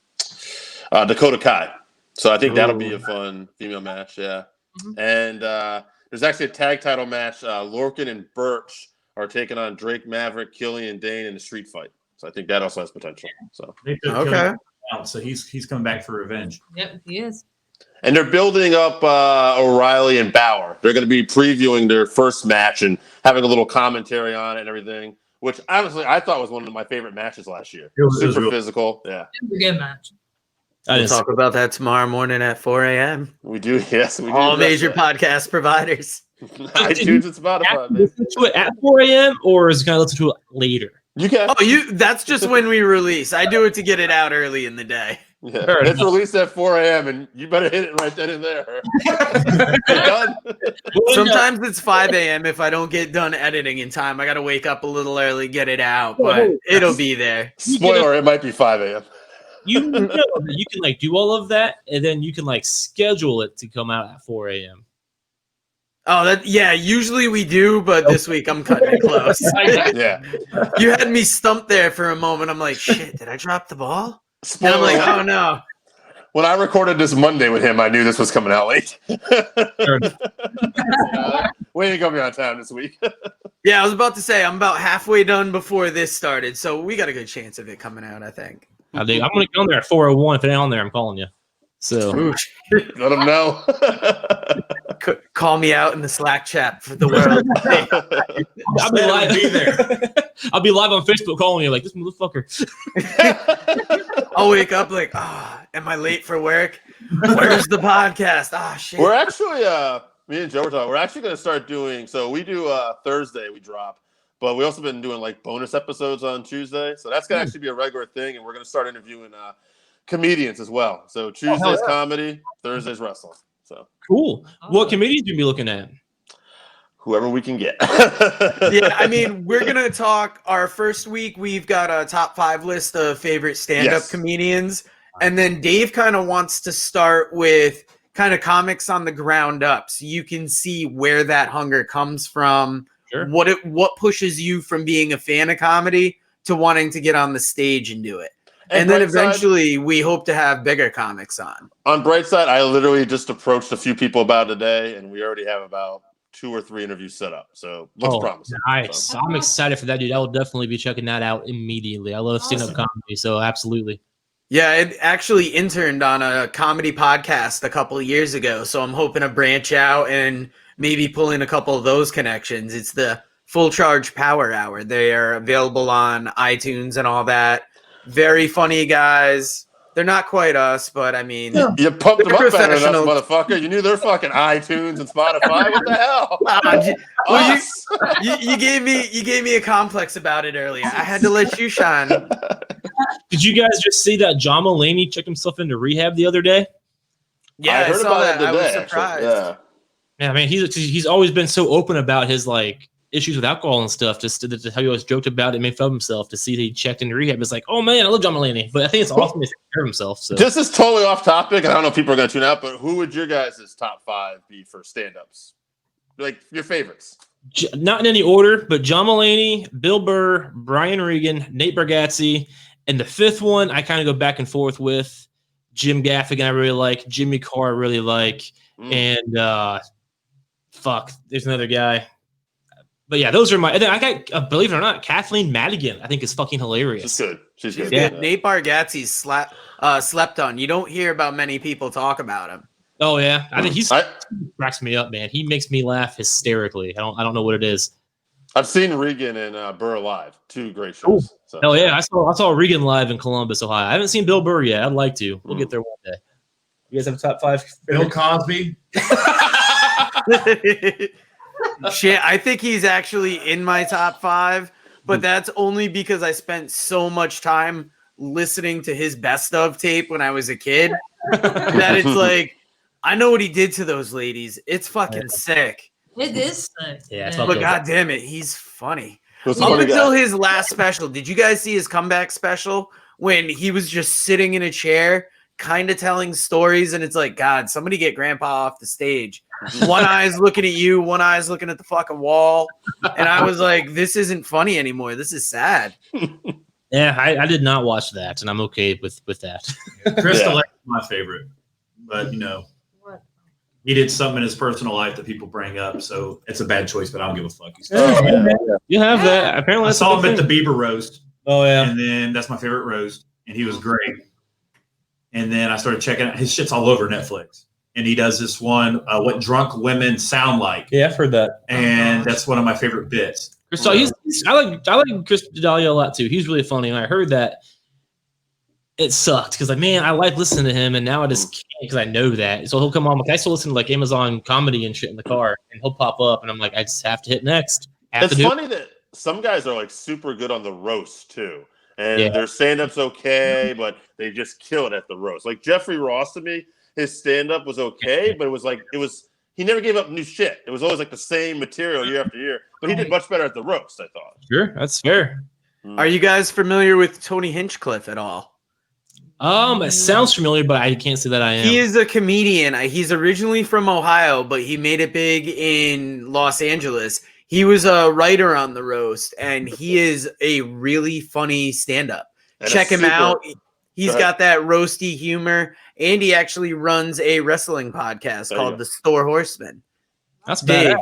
Dakota Kai. So I think that'll be a fun female match, yeah. Mm-hmm. And there's actually a tag title match. Lorcan and Birch are taking on Drake Maverick, Killian Dane in a street fight. So I think that also has potential. So okay. So he's coming back for revenge. Yep, he is. And they're building up O'Reilly and Bauer. They're going to be previewing their first match and having a little commentary on it and everything, which honestly I thought was one of my favorite matches last year. Super physical. Yeah. It was a good match. We'll talk about that tomorrow morning at 4 a.m. We do, yes. We do. All major podcast providers. iTunes and Spotify, man. Listen to it at 4 a.m. or is it going to listen to it later? You can. Oh, that's just when we release. I do it to get it out early in the day. Yeah. It's released at 4 a.m. and you better hit it right then and there. Done. Sometimes it's 5 a.m. if I don't get done editing in time. I got to wake up a little early, get it out, but it'll be there. Spoiler, it might be 5 a.m. You know that you can like do all of that, and then you can like schedule it to come out at 4 a.m. Oh, yeah. Usually we do, but this week I'm cutting it close. Yeah. You had me stumped there for a moment. I'm like, shit, did I drop the ball? Spoiler. And I'm like, oh no. When I recorded this Monday with him, I knew this was coming out late. We ain't gonna be on time this week. Yeah, I was about to say I'm about halfway done before this started, so we got a good chance of it coming out, I think. I'm going to get on there at 4:01. If it ain't on there, I'm calling you. So Let him know. Call me out in the Slack chat for the world. I'll be live. Be there. I'll be live on Facebook calling you like this motherfucker. I'll wake up like, am I late for work? Where's the podcast? Shit. We're actually, me and Joe were talking. We're actually going to start doing. So we do Thursday. We drop, but we also been doing like bonus episodes on Tuesday. So that's going to actually be a regular thing, and we're going to start interviewing comedians as well. So Tuesday's comedy, Thursday's wrestling. So cool. What comedians do you be looking at? Whoever we can get. Yeah, I mean, we're gonna talk. Our first week, we've got a top 5 list of favorite stand-up comedians, and then Dave kind of wants to start with kind of comics on the ground up, so you can see where that hunger comes from. Sure. What pushes you from being a fan of comedy to wanting to get on the stage and do it. And then eventually we hope to have bigger comics on. On Brightside, I literally just approached a few people about it today, and we already have about 2 or 3 interviews set up. So looks promising. Nice. So. I'm excited for that, dude. I will definitely be checking that out immediately. I love stand-up comedy, so absolutely. Yeah, it actually interned on a comedy podcast a couple of years ago, so I'm hoping to branch out and maybe pull in a couple of those connections. It's the Full Charge Power Hour. They are available on iTunes and all that. Very funny guys. They're not quite us, but I mean, you pumped them up better enough, motherfucker. You knew they're fucking iTunes and Spotify. What the hell? You gave me a complex about it earlier. I had to let you shine. Did you guys just see that John Mulaney checked himself into rehab the other day? Yeah, I heard saw about that. I was surprised. Yeah, man, he's always been so open about his like issues with alcohol and stuff. Just to how he always joked about it, made fun of himself. To see that he checked into rehab, it's like, oh man, I love John Mulaney. But I think it's awesome to take care of himself. So this is totally off topic, and I don't know if people are going to tune out. But who would your guys' top 5 be for stand-ups? Like your favorites? Not in any order, but John Mulaney, Bill Burr, Brian Regan, Nate Bargatze, and the 5th one I kind of go back and forth with Jim Gaffigan. I really like Jimmy Carr. I really like, and there's another guy. But yeah, those are my. And then I got, believe it or not, Kathleen Madigan. I think is fucking hilarious. She's good. Yeah, Nate Bargatze's slept on. You don't hear about many people talk about him. Oh yeah, I think he cracks me up, man. He makes me laugh hysterically. I don't know what it is. I've seen Regan and Burr live. 2 great shows. So. Hell yeah, I saw Regan live in Columbus, Ohio. I haven't seen Bill Burr yet. I'd like to. We'll get there one day. You guys have a top 5? Bill Cosby. Shit, I think he's actually in my top 5, but that's only because I spent so much time listening to his best of tape when I was a kid that it's like, I know what he did to those ladies. It's fucking sick. It is sick. Yeah, but god damn it, he's funny. Up until his last special. Did you guys see his comeback special when he was just sitting in a chair kind of telling stories, and it's like, God, somebody get grandpa off the stage. One eye's looking at you, one eye's looking at the fucking wall. And I was like, this isn't funny anymore. This is sad. Yeah, I did not watch that, and I'm okay with that. Crystal is my favorite. But he did something in his personal life that people bring up, so it's a bad choice, but I don't give a fuck. You have that. Apparently I saw him at the Bieber roast. Oh yeah. And then that's my favorite roast, and he was great. And then I started checking out his shit's all over Netflix. And he does this one, What Drunk Women Sound Like. Yeah, I've heard that. And that's one of my favorite bits. So I like Chris D'Elia a lot too. He's really funny. And I heard that it sucked because like, man, I like listening to him, and now I just can't because I know that. So he'll come on. Like, I still listen to like Amazon comedy and shit in the car, and he'll pop up, and I'm like, I just have to hit next. It's funny that some guys are like super good on the roast too, and their stand-up's okay, but they just kill it at the roast. Like Jeffrey Ross to me, his stand-up was okay, but he never gave up new shit. It was always like the same material year after year, but he did much better at the roast, I thought. Sure, that's fair. Are you guys familiar with Tony Hinchcliffe at all? It sounds familiar, but I can't say that I am. He is a comedian. He's originally from Ohio, but he made it big in Los Angeles. He was a writer on the roast, and he is a really funny stand-up. Check him out. He's got that roasty humor, and he actually runs a wrestling podcast called The Store Horseman. That's bad.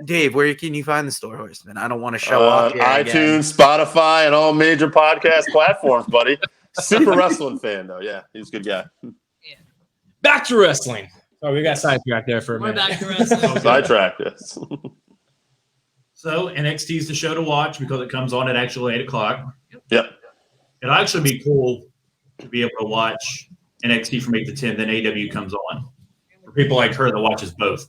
Dave, where can you find The Store Horseman? I don't want to show off here iTunes, Spotify, and all major podcast platforms, buddy. Super wrestling fan, though. Yeah, he's a good guy. Yeah. Back to wrestling. Oh, we got sidetracked there for a We're minute. back to wrestling. Sidetracked, yes. So NXT is the show to watch because it comes on at actually 8 o'clock. Yep. It'll actually be cool to be able to watch NXT from 8 to 10, then AEW comes on. For people like her that watches both.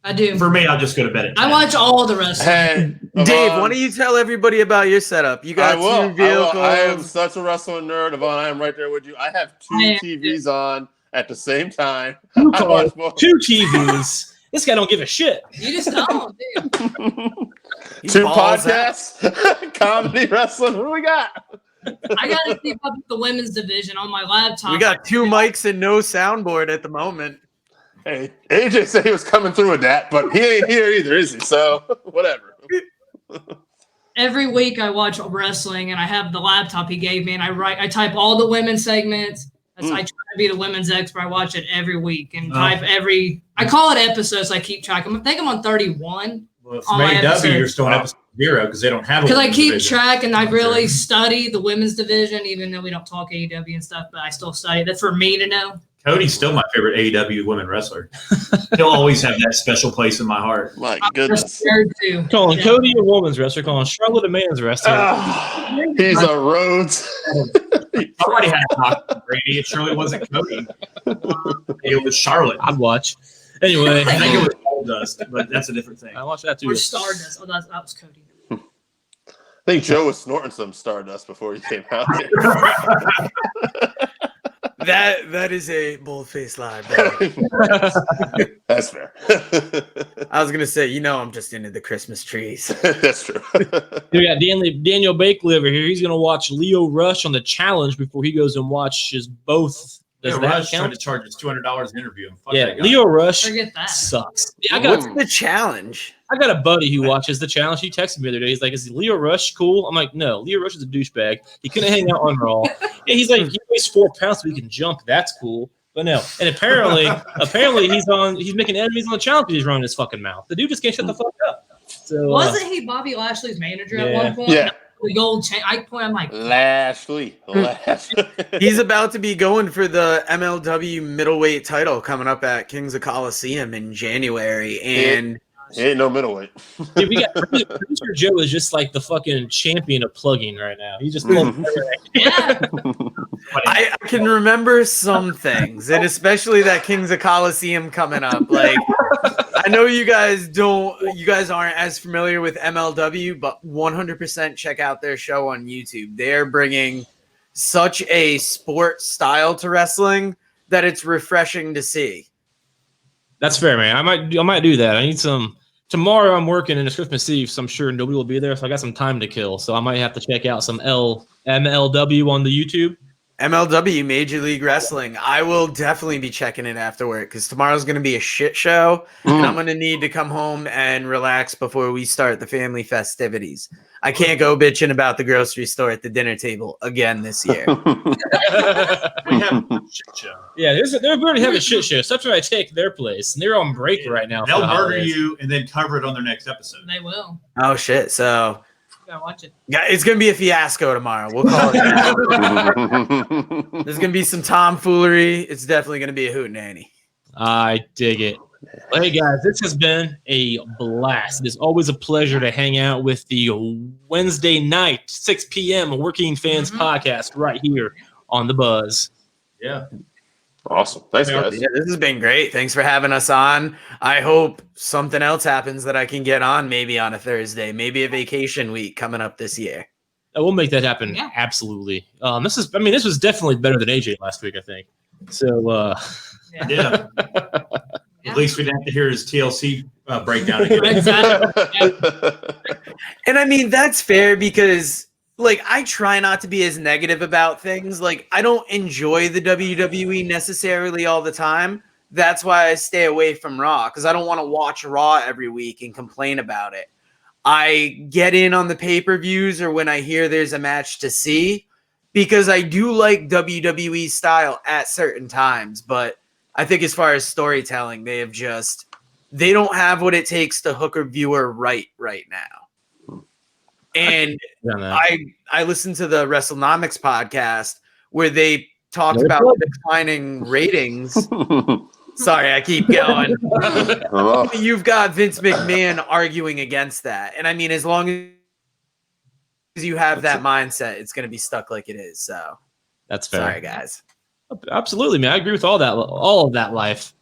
I do. For me, I'll just go to bed at 10. I watch all the wrestling. Hey, Dave, why don't you tell everybody about your setup? You got two vehicles. I am such a wrestling nerd. Yvonne, I am right there with you. I have two TVs on at the same time. Two TVs. This guy don't give a shit. You just don't, dude. Two podcasts, comedy, wrestling. What do we got? I got to keep up with the women's division on my laptop. We got 2 mics and no soundboard at the moment. Hey, AJ said he was coming through with that, but he ain't here either, is he? So, whatever. Every week I watch wrestling, and I have the laptop he gave me, and I type all the women's segments. I try to be the women's expert. I watch it every week and type I call it episodes. So I keep track. I think I'm on 31. Well, from AEW, you're still on episode 0 because they don't have a because I keep division. track, and I really study the women's division, even though we don't talk AEW and stuff, but I still study. That's for me to know. Cody's still my favorite AEW women wrestler. He'll always have that special place in my heart. My goodness. Calling Cody a woman's wrestler, calling Charlotte a man's wrestler. He's a Rhodes. Somebody had to talk to Brady. It surely wasn't Cody. It was Charlotte. I'd watch. Anyway. I think it was Goldust, but that's a different thing. I watched that too. Or Stardust. Oh, that was Cody. I think Joe was snorting some Stardust before he came out here. That is a bold-faced lie, bro. That's fair. I was gonna say, I'm just into the Christmas trees. That's true. We got Daniel Bakley over here. He's gonna watch Leo Rush on the challenge before he goes and watches both. Does that Rush count? tried to charge us $200 an interview. Fuck Yeah, that guy. Leo Rush Forget that. sucks. What's the challenge? I got a buddy who watches the challenge. He texted me the other day. He's like, "Is Leo Rush cool?" I'm like, "No, Leo Rush is a douchebag. He couldn't hang out on Raw." Yeah, he's like, he weighs 4 pounds, so he can jump. That's cool. But no, and apparently he's making enemies on the challenge because he's running his fucking mouth. The dude just can't shut the fuck up. So Wasn't he Bobby Lashley's manager at one point? Yeah. The gold chain. I'm like, Lashley. He's about to be going for the MLW middleweight title coming up at Kings of Coliseum in January, and He ain't no middleweight. dude, we got producer Joe is just like the fucking champion of plugging right now. He just plugged yeah. I can remember some things, and especially that Kings of Coliseum coming up. Like, I know you guys aren't as familiar with MLW, but 100% check out their show on YouTube. They're bringing such a sport style to wrestling that it's refreshing to see. That's fair, man. I might do that. I need some. Tomorrow I'm working and it's Christmas Eve, so I'm sure nobody will be there. So I got some time to kill. So I might have to check out some MLW on the YouTube. MLW, Major League Wrestling. I will definitely be checking it after work because tomorrow's going to be a shit show. And I'm going to need to come home and relax before we start the family festivities. I can't go bitching about the grocery store at the dinner table again this year. We have a shit show. Yeah, they're going to have a shit show. Such I take their place, and they're on break right now. They'll murder you and then cover it on their next episode. They will. Oh, shit. So You gotta watch it. yeah, it's going to be a fiasco tomorrow. We'll call it that. There's going to be some tomfoolery. It's definitely going to be a hootenanny. I dig it. Well, hey guys, this has been a blast. It is always a pleasure to hang out with the Wednesday night 6 p.m. Working Fans podcast right here on the Buzz. Yeah. Awesome. Thanks, guys. Yeah, this has been great. Thanks for having us on. I hope something else happens that I can get on maybe on a Thursday, maybe a vacation week coming up this year. We'll make that happen. Yeah. Absolutely. This was definitely better than AJ last week, I think. So, Yeah. At least we didn't have to hear his TLC breakdown again. Exactly. And I mean, that's fair because, like, I try not to be as negative about things. Like, I don't enjoy the WWE necessarily all the time. That's why I stay away from Raw, because I don't want to watch Raw every week and complain about it. I get in on the pay-per-views or when I hear there's a match to see, because I do like WWE style at certain times. But I think as far as storytelling, they don't have what it takes to hook a viewer right now. And I listened to the WrestleNomics podcast where they talked about declining ratings. Sorry, I keep going. You've got Vince McMahon arguing against that. And I mean, as long as you have that mindset, it's going to be stuck like it is. So that's fair. Sorry, guys. Absolutely, man. I agree with all of that life.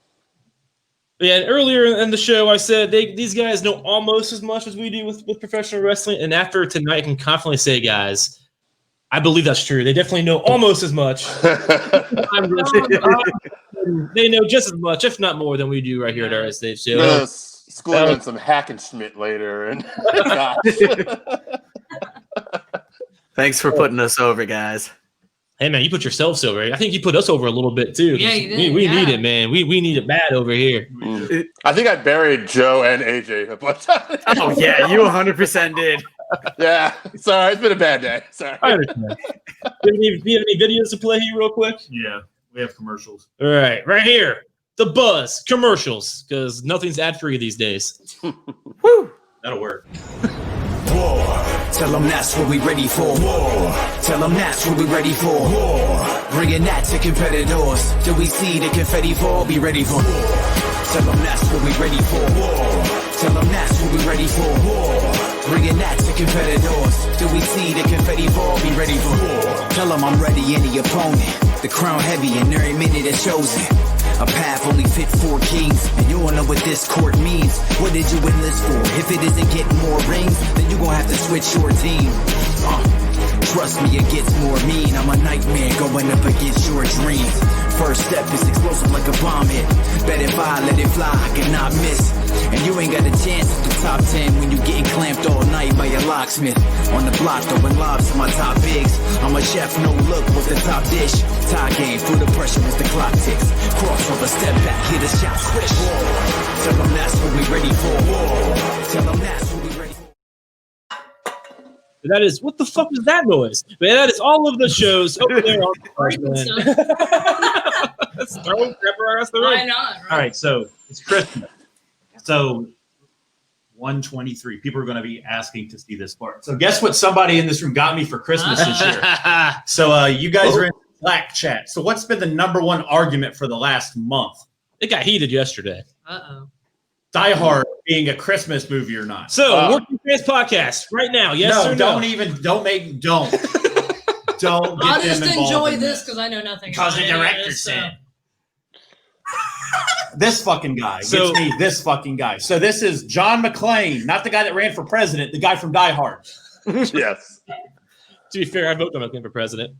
Yeah, and earlier in the show, I said these guys know almost as much as we do with professional wrestling. And after tonight, I can confidently say, guys, I believe that's true. They definitely know almost as much. They know just as much, if not more, than we do right here at our stage. So, schooling on some Hackenschmidt later. And thanks for putting us over, guys. Hey, man, you put yourself over. I think you put us over a little bit, too. Yeah, you did. We need it, man. We need it bad over here. I think I buried Joe and AJ a bunch of times. Oh, yeah, you 100% did. Yeah, sorry. It's been a bad day. Sorry. I understand. Do you have any videos to play here real quick? Yeah, we have commercials. All right here. The Buzz commercials, because nothing's ad-free these days. Woo! That'll work. War. Tell them that's what we ready for. War. Tell them that's what we ready for. War. Bringing that to competitors. Till we see the confetti fall, be ready for war. Tell them that's what we ready for. War. Tell them that's what we ready for. War. Bringing that to competitors. Till we see the confetti fall, be ready for war. Tell them I'm ready, any opponent. The crown heavy and every minute is chosen. A path only fit for kings, and you won't know what this court means. What did you enlist for? If it isn't getting more rings, then you gon' have to switch your team. Trust me, it gets more mean. I'm a nightmare going up against your dreams. First step is explosive like a bomb hit. Bet if I let it fly, I cannot miss. And you ain't got a chance at the top 10 when you getting clamped all night by a locksmith. On the block throwing lobs to my top bigs. I'm a chef, no look, what's the top dish? Tie game, through the pressure as the clock ticks. Crossover, step back, hit a shot, switch. War. Tell them that's what we ready for. War. Tell them that's what we ready for. That is, what the fuck is that noise? Man, that is all of the shows over there on the Let's throw pepper across the room. Why not? Right? All right, so it's Christmas. So 123. People are going to be asking to see this part. So guess what somebody in this room got me for Christmas this year? So you guys are in Slack chat. So what's been the number one argument for the last month? It got heated yesterday. Uh-oh. Die Hard being a Christmas movie or not? So, Working Fans Podcast right now. Yes or no? Don't Don't I'll get just them involved enjoy in this because I know nothing. Because the director said. This fucking guy gets me. This fucking guy. So this is John McClane, not the guy that ran for president, the guy from Die Hard. Yes. To be fair, I voted on him for president.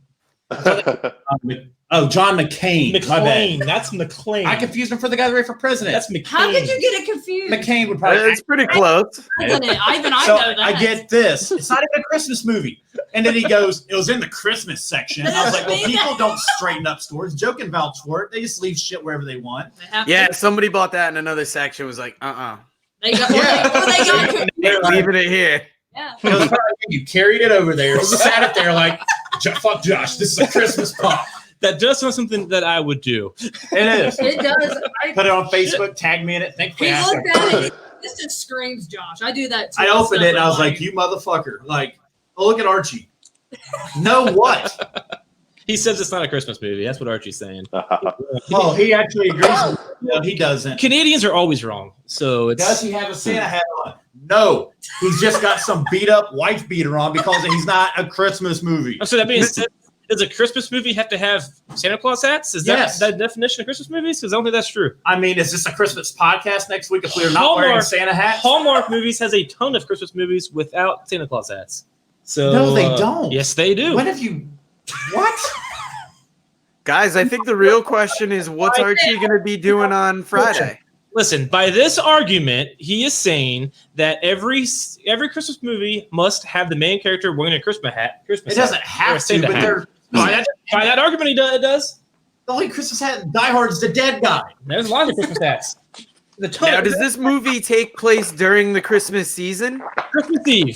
John McCain. McClane. That's McClane. I confused him for the guy that ran for president. That's McCain. How could you get it confused? McCain would probably. It's pretty close. I know that. I get this. It's not even a Christmas movie. And then he goes, it was in the Christmas section. I was like, well, people don't straighten up stores. Joke and vouch for it. They just leave shit wherever they want. Yeah, somebody bought that in another section. Was like, They got leaving it here. Yeah. It was you carried it over there, sat it there like, fuck Josh, this is a Christmas pop. That does sound something that I would do. It is. It does. Put it on Facebook, tag me in it. Thank you. He looked at it. This just screams Josh. I do that too. I opened it and I was like, you motherfucker. Like, oh, look at Archie. No what? He says it's not a Christmas movie. That's what Archie's saying. Oh, he actually agrees. No, he doesn't. Canadians are always wrong. So it's. Does he have a Santa hat on? No. He's just got some beat up wife beater on because he's not a Christmas movie. So that being said, Does a Christmas movie have to have Santa Claus hats? Is that the definition of Christmas movies? Because I don't think that's true. I mean, is this a Christmas podcast next week if we're not wearing Santa hats? Hallmark movies has a ton of Christmas movies without Santa Claus hats. So no, they don't. Yes, they do. When have you? What? Guys, I think the real question is, what's Archie going to be doing on Friday? Listen, by this argument, he is saying that every Christmas movie must have the main character wearing a Christmas hat. It doesn't have to, but by that argument, it does. The only Christmas hat Die Hard is the dead guy. There's a lot of Christmas hats. Now, does this movie take place during the Christmas season? Christmas Eve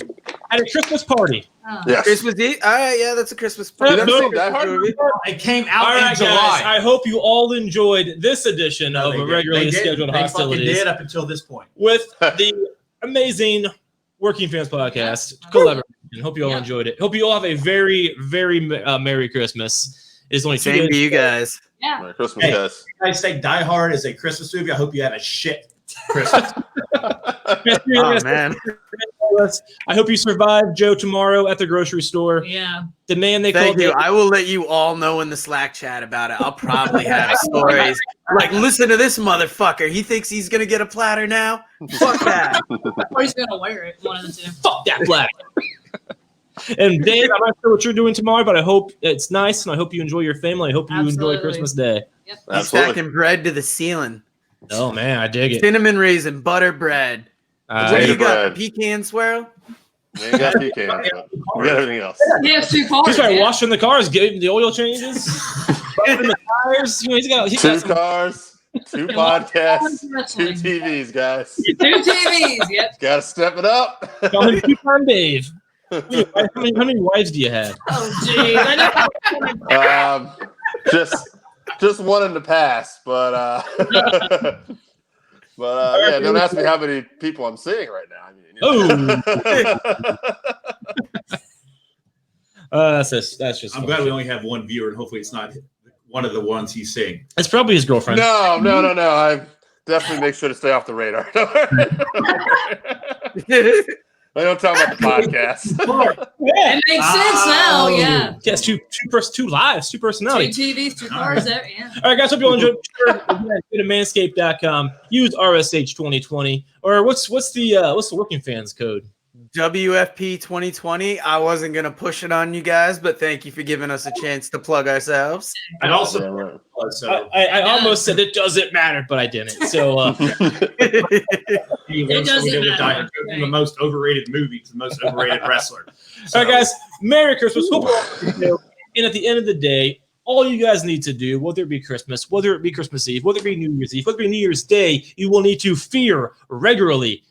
at a Christmas party. Yes. Christmas Eve? All right, yeah, that's a Christmas party. You never seen Die Hard? It came out All right, in July. guys, I hope you all enjoyed this edition of a Regularly Scheduled Hostilities. They did up until this point. With the amazing Working Fans Podcast collaboration. Hope you all enjoyed it. Hope you all have a very, very Merry Christmas. It's only Same to you guys. Yeah. Merry Christmas, guys. You guys say Die Hard is a Christmas movie. I hope you had a shit Christmas. Oh, man. I hope you survive, Joe, tomorrow at the grocery store. Yeah. The man they Thank called you. I will let you all know in the Slack chat about it. I'll probably have stories. Like, listen to this motherfucker. He thinks he's going to get a platter now? Fuck that. Or he's gonna wear it. One of the two. Fuck that black. And Dave, I'm not sure what you're doing tomorrow, but I hope it's nice, and I hope you enjoy your family. I hope you enjoy Christmas Day. Yep. He's stacking bread to the ceiling. Oh, man, I dig it. Cinnamon raisin, butter bread. What do you got? Pecan swirl? We ain't got PK. We got everything else. He has 2 cars. He's probably washing the cars, getting the oil changes, bumping the tires. You know, he's got 2 cars, 2 podcasts, 2 TVs, guys. 2 TVs. Yep. Got to step it up. Call him Two-Time Dave. How many wives do you have? Oh, geez. I know. Just one in the past, but yeah, don't ask me how many people I'm seeing right now. I mean, that's just. I'm glad we only have one viewer, and hopefully it's not one of the ones he's seeing. It's probably his girlfriend. No. I definitely make sure to stay off the radar. I don't talk about the podcast. It makes sense now. Yeah. Yes, two lives, 2 personalities. 2 TVs, 2 cars. There. Yeah. All right, guys. Hope you all enjoyed. Go to manscaped.com. Use RSH 2020, or what's the Working Fans code? WFP 2020. I wasn't going to push it on you guys, but thank you for giving us a chance to plug ourselves. And also, I almost said it doesn't matter, but I didn't. So It doesn't matter. From the most overrated movie to the most overrated wrestler. All right, guys. Merry Christmas. And at the end of the day, all you guys need to do, whether it be Christmas, whether it be Christmas Eve, whether it be New Year's Eve, whether it be New Year's Day, you will need to fear regularly